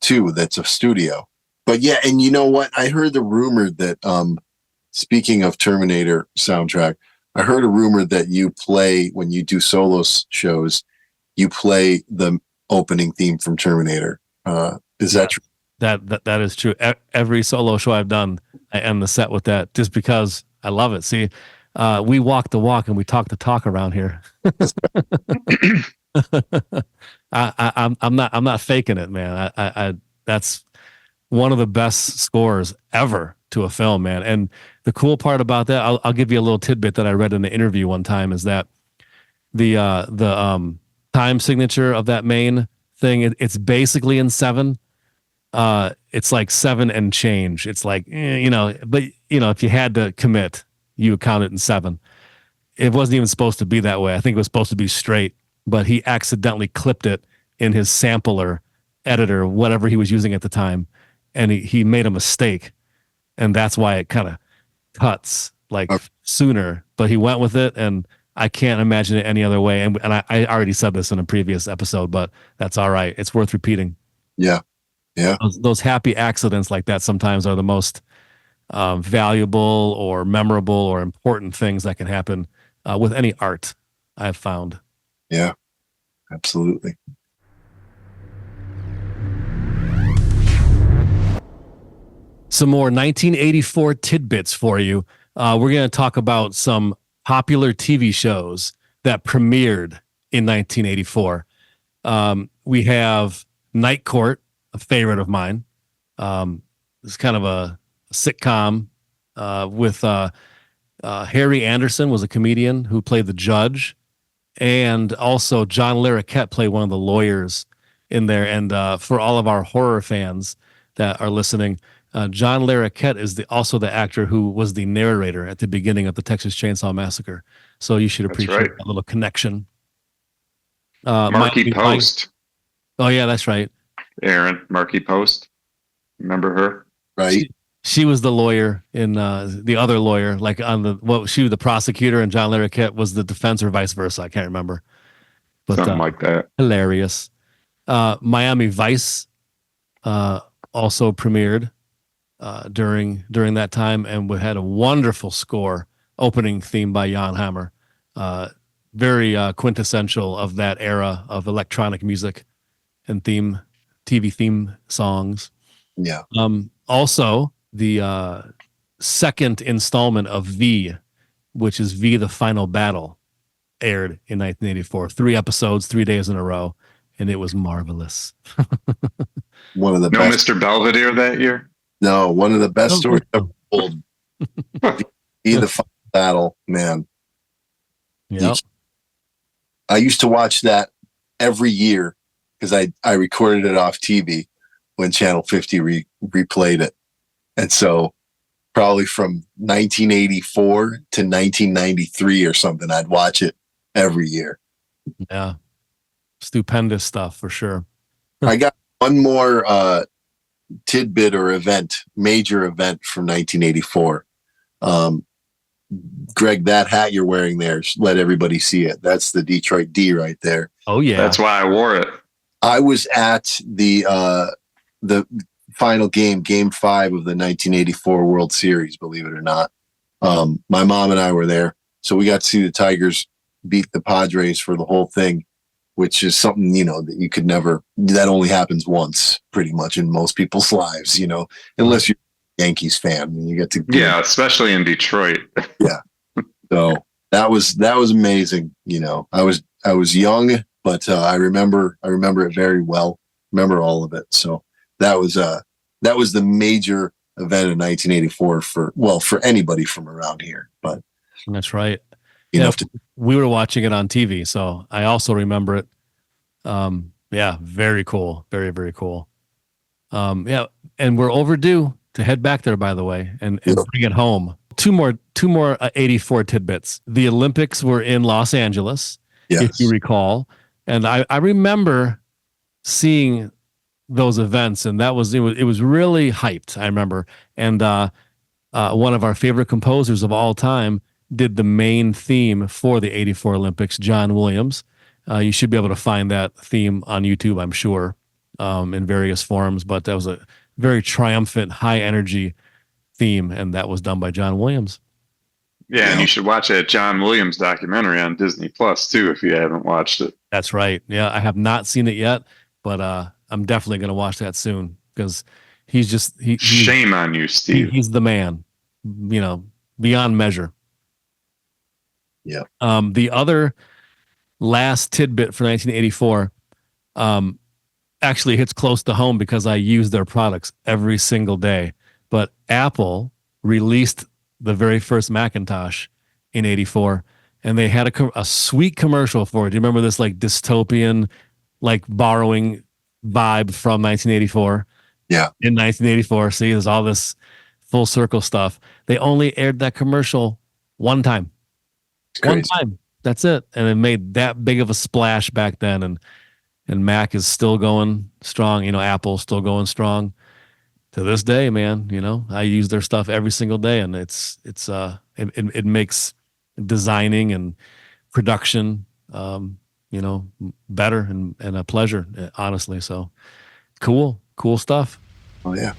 too that's a studio. But yeah, and you know what? I heard the rumor that speaking of Terminator soundtrack, I heard a rumor that you play, when you do solo shows, you play the opening theme from Terminator. Is that true? That is true. Every solo show I've done, I end the set with that just because I love it. See, we walk the walk and we talk the talk around here. I'm not faking it, man. I that's one of the best scores ever to a film, man. And the cool part about that, I'll give you a little tidbit that I read in an interview one time, is that the time signature of that main thing, it's basically in 7. It's like 7 and change. It's like, but if you had to commit, you would count it in 7. It wasn't even supposed to be that way. I think it was supposed to be straight, but he accidentally clipped it in his sampler editor, whatever he was using at the time. And he made a mistake. And that's why it kind of cuts like sooner, but he went with it, and I can't imagine it any other way. And I already said this in a previous episode, but that's all right. It's worth repeating. Yeah. Yeah. Those happy accidents like that sometimes are the most valuable or memorable or important things that can happen with any art, I've found. Yeah, absolutely. Some more 1984 tidbits for you. We're going to talk about some popular TV shows that premiered in 1984. We have Night Court, a favorite of mine. It's kind of a sitcom with Harry Anderson was a comedian who played the judge, and also John Larroquette played one of the lawyers in there. And for all of our horror fans that are listening, John Larroquette is also the actor who was the narrator at the beginning of the Texas Chainsaw Massacre. So you should appreciate that little connection. Marky Post. Oh yeah, that's right. Aaron, Marky Post. Remember her? Right. She was the lawyer in the other lawyer, like she was the prosecutor, and John Larroquette was the defense, or vice versa. I can't remember. But something like that. Hilarious. Miami Vice also premiered during that time, and we had a wonderful score, opening theme by Jan Hammer. Very quintessential of that era of electronic music and TV theme songs. Yeah. Also, the second installment of V, which is V: The Final Battle, aired in 1984. 3 episodes, 3 days in a row, and it was marvelous. One of the no best. Mr. Belvedere that year? No, one of the best stories ever told. V: The Final Battle, man. Yeah. I used to watch that every year because I recorded it off TV when Channel 50 replayed it. And so probably from 1984 to 1993 or something, I'd watch it every year. Yeah. Stupendous stuff for sure. I got one more tidbit or major event from 1984. Greg, that hat you're wearing there, let everybody see it. That's the Detroit D right there. Oh yeah. That's why I wore it. I was at the final game 5 of the 1984 World Series, believe it or not. My mom and I were there, so we got to see the Tigers beat the Padres for the whole thing, which is something, that you could never, that only happens once pretty much in most people's lives, unless you're a Yankees fan and you get to. Yeah. Especially in Detroit. Yeah. So that was amazing. I was young, but I remember it very well. Remember all of it. So that was the major event in 1984 for anybody from around here. But that's right. We were watching it on TV, so I also remember it. Yeah, very cool. Very, very cool. Yeah, and we're overdue to head back there, by the way, and bring it home. Two more 84 tidbits. The Olympics were in Los Angeles, if you recall. And I remember seeing those events, and it was really hyped, I remember. And one of our favorite composers of all time did the main theme for the 84 Olympics, John Williams. You should be able to find that theme on YouTube, I'm sure, in various forms. But that was a very triumphant, high energy theme, and that was done by John Williams. Yeah, and you should watch that John Williams documentary on Disney Plus too if you haven't watched it. That's right. Yeah, I have not seen it yet, but I'm definitely going to watch that soon because he's just Shame on you, Steve. he's the man, beyond measure. Yeah. The other last tidbit for 1984 actually hits close to home because I use their products every single day. But Apple released the very first Macintosh in 84, and they had a sweet commercial for it. Do you remember this like dystopian, like borrowing vibe from 1984? Yeah. In 1984. See, there's all this full circle stuff. They only aired that commercial one time. One time. That's it. And it made that big of a splash back then. And Mac is still going strong. Apple's still going strong to this day, man. I use their stuff every single day, and it makes designing and production, better and a pleasure, honestly. So cool stuff. Oh yeah.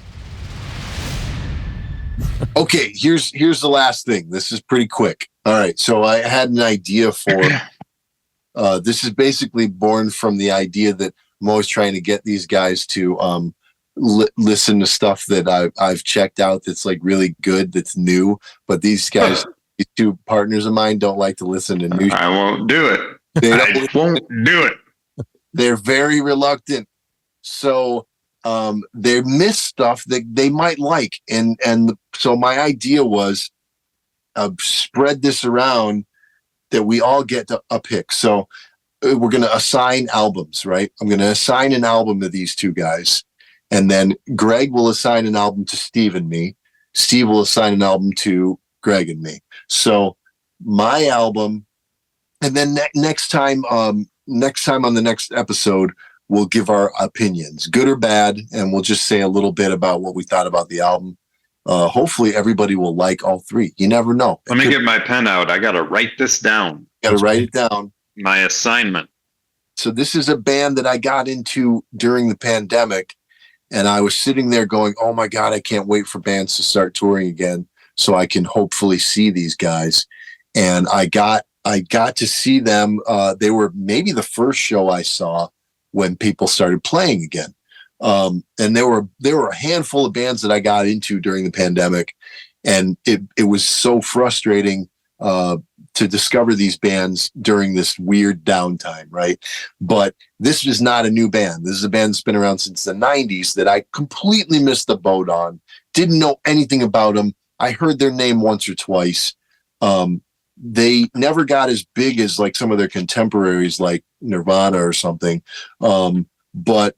Okay, here's the last thing. This is pretty quick. All right, so I had an idea for. This is basically born from the idea that I'm always trying to get these guys to listen to stuff that I've checked out that's like really good, that's new. But these guys, these two partners of mine, don't like to listen to new. I won't do it. I won't do it. They're very reluctant. So they miss stuff that they might like. So my idea was spread this around that we all get a pick. So we're going to assign albums, right? I'm going to assign an album to these two guys. And then Greg will assign an album to Steve and me. Steve will assign an album to Greg and me. So my album, and then next time on the next episode, we'll give our opinions, good or bad, and we'll just say a little bit about what we thought about the album. Hopefully everybody will like all three. You never know. Let me get my pen out. I got to write this down. Got to write it down. My assignment. So this is a band that I got into during the pandemic, and I was sitting there going, oh my God, I can't wait for bands to start touring again so I can hopefully see these guys. And I got to see them. They were maybe the first show I saw when people started playing again. And there were a handful of bands that I got into during the pandemic, and it was so frustrating to discover these bands during this weird downtime, right? But this is not a new band. This is a band that's been around since the 90s that I completely missed the boat on. Didn't know anything about them. I heard their name once or twice. They never got as big as like some of their contemporaries like Nirvana or something. But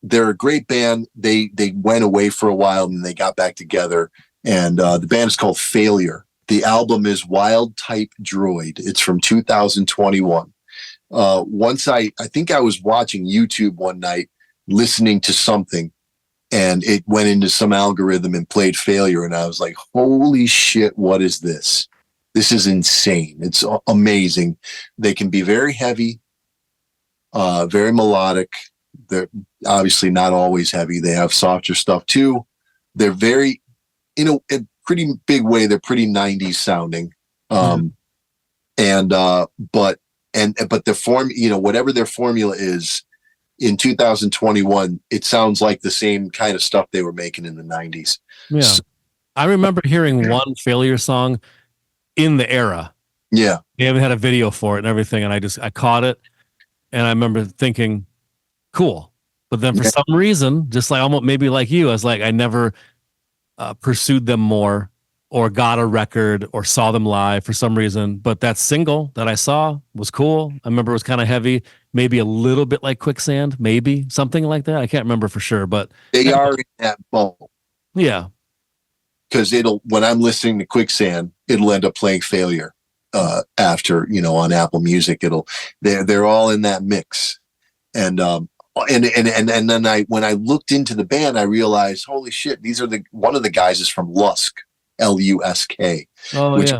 they're a great band. They went away for a while and they got back together. And the band is called Failure. The album is Wild Type Droid. It's from 2021. Once I think I was watching YouTube one night, listening to something, and it went into some algorithm and played Failure. And I was like, holy shit, what is this? This is insane. It's amazing. They can be very heavy, very melodic. They're obviously not always heavy. They have softer stuff too. They're very, in a pretty big way, they're pretty 90s sounding. But the form, whatever their formula is in 2021, it sounds like the same kind of stuff they were making in the 90s. Yeah. So, I remember hearing one Failure song in the era. Yeah. They haven't had a video for it and everything. And I caught it. And I remember thinking, cool. But then for some reason, just like almost maybe like you, I was like, I never pursued them more or got a record or saw them live for some reason. But that single that I saw was cool. I remember it was kind of heavy, maybe a little bit like Quicksand, maybe something like that. I can't remember for sure, but they are in that boat. Yeah. Because when I'm listening to Quicksand, it'll end up playing Failure after, on Apple Music. They're all in that mix. And then when I looked into the band, I realized, holy shit, one of the guys is from Lusk, Lusk, which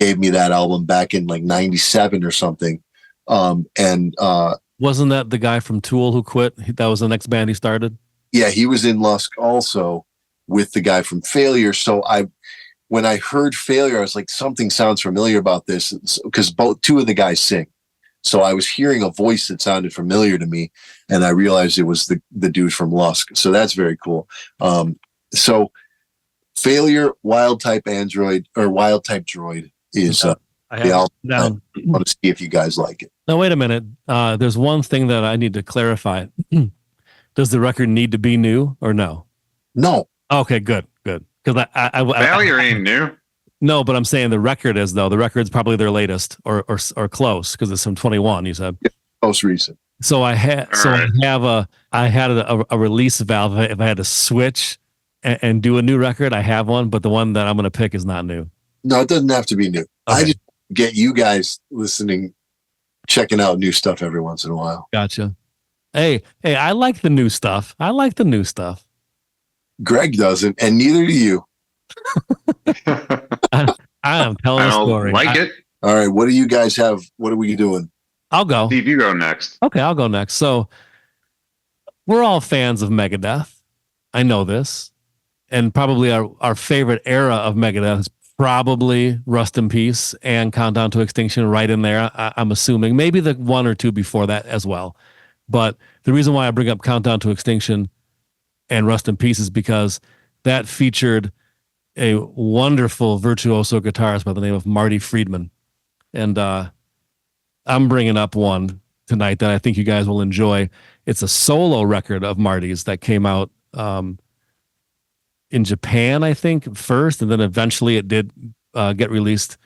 gave me that album back in like 97 or something. Wasn't that the guy from Tool who quit? That was the next band he started. Yeah, he was in Lusk also with the guy from Failure. So when I heard Failure, I was like, something sounds familiar about this, because two of the guys sing. So I was hearing a voice that sounded familiar to me, and I realized it was the dude from Lusk. So that's very cool. So Failure, Wild Type Android, or Wild Type Droid is I have it down. I want to see if you guys like it. Now, wait a minute. There's one thing that I need to clarify. Does the record need to be new or no? No. Okay, good. Because Failure ain't new. No, but I'm saying the record is, though. The record's probably their latest or close, because it's from 21, you said. Yeah, most recent. So I had All I had a release valve. If I had to switch and do a new record, I have one, but the one that I'm going to pick is not new. No, it doesn't have to be new. Okay. I just get you guys listening, checking out new stuff every once in a while. Gotcha. Hey, I like the new stuff. Greg doesn't, and neither do you. I am telling I a don't story. like it. All right, what do you guys have? What are we doing? I'll go. Steve, you go next. Okay, I'll go next. So we're all fans of Megadeth. I know this. And probably our favorite era of Megadeth is probably Rust in Peace and Countdown to Extinction, right in there. I'm assuming maybe the one or two before that as well. But the reason why I bring up Countdown to Extinction and Rust in Peace is because that featured a wonderful virtuoso guitarist by the name of Marty Friedman. And I'm bringing up one tonight that I think you guys will enjoy. It's a solo record of Marty's that came out in Japan, I think, first, and then eventually it did get released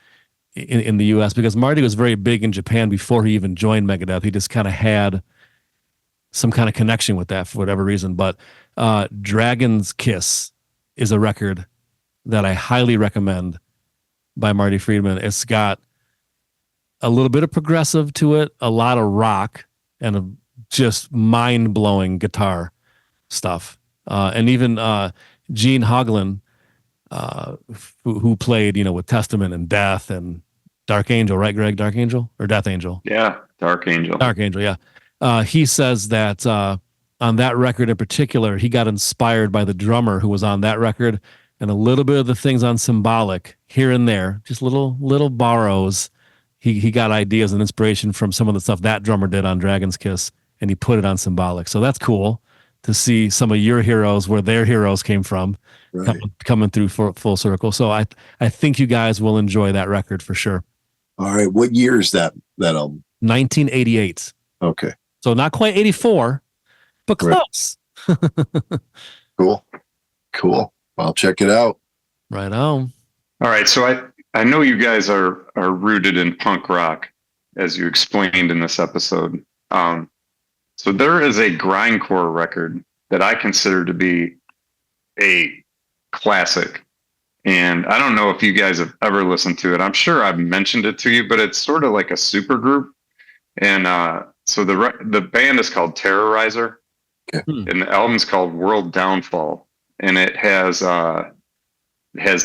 in the US, because Marty was very big in Japan before he even joined Megadeth. He just kind of had some kind of connection with that for whatever reason. But Dragon's Kiss is a record that I highly recommend by Marty Friedman. It's got a little bit of progressive to it, a lot of rock, and a just mind-blowing guitar stuff. And even Gene Hoglan, who played, with Testament and Death and Dark Angel, right, Greg? Dark Angel or Death Angel? Yeah, Dark Angel. Dark Angel, yeah. He says that on that record in particular, he got inspired by the drummer who was on that record, and a little bit of the things on Symbolic here and there, just little borrows. He got ideas and inspiration from some of the stuff that drummer did on Dragon's Kiss, and he put it on Symbolic. So that's cool to see some of your heroes where their heroes came from, Right. coming through full circle. So I think you guys will enjoy that record for sure. All right, what year is that album? 1988. Okay, So not quite 84, but Right. close. cool. I'll check it out. Right on. All right, so I know you guys are rooted in punk rock, as you explained in this episode. So there is a grindcore record that I consider to be a classic. And I don't know if you guys have ever listened to it. I'm sure I've mentioned it to you, but it's sort of like a super group. And so the band is called Terrorizer, Okay. and the album's called World Downfall. And it has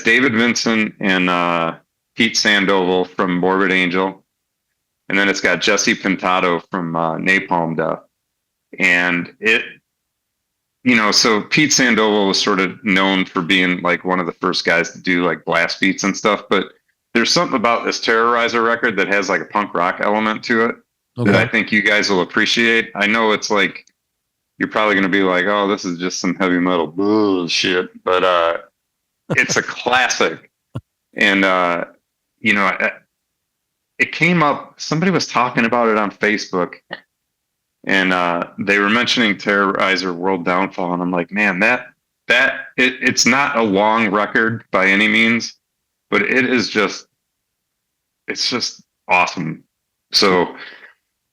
David Vincent and Pete Sandoval from Morbid Angel. And then it's got Jesse Pintado from Napalm Death. And it, so Pete Sandoval was sort of known for being like one of the first guys to do like blast beats and stuff. But there's something about this Terrorizer record that has like a punk rock element to it that I think you guys will appreciate. I know it's like, you're probably going to be like, oh, this is just some heavy metal bullshit. But it's a classic. And, it came up, somebody was talking about it on Facebook, and they were mentioning Terrorizer World Downfall. And I'm like, man, it's not a long record by any means, but it's just awesome. So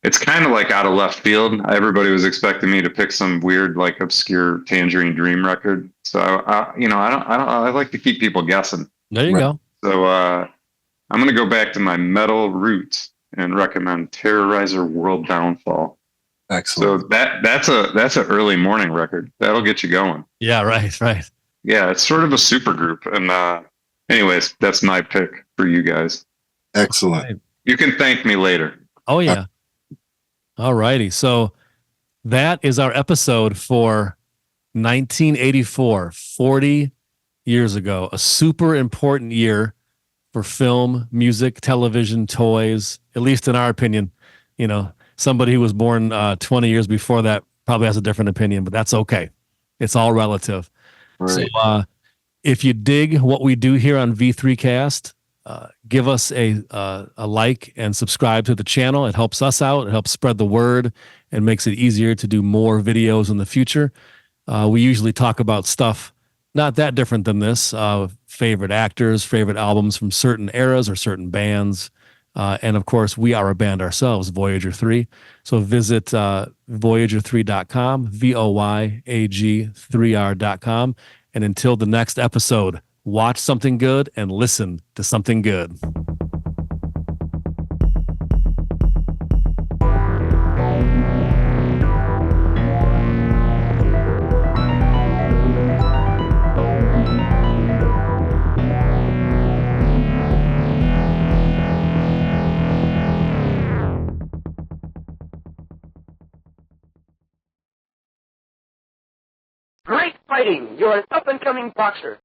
it's kind of like out of left field. Everybody was expecting me to pick some weird, like obscure Tangerine Dream record. So I like to keep people guessing. There you go. So I'm going to go back to my metal roots and recommend Terrorizer World Downfall. Excellent. So that's an early morning record. That'll get you going. Yeah, right. Yeah, it's sort of a super group. And anyways, that's my pick for you guys. Excellent. You can thank me later. Oh, yeah. All righty. So that is our episode for 1984, 40 years ago, a super important year for film, music, television, toys, at least in our opinion. Somebody who was born 20 years before that probably has a different opinion, but that's okay. It's all relative. Right. So if you dig what we do here on V3Cast, give us a like and subscribe to the channel. It helps us out. It helps spread the word and makes it easier to do more videos in the future. We usually talk about stuff not that different than this, favorite actors, favorite albums from certain eras or certain bands. And of course, we are a band ourselves, Voyager 3. So visit voyager3.com, VOYAG3R.com. And until the next episode, watch something good and listen to something good. Great fighting! You're an up-and-coming boxer.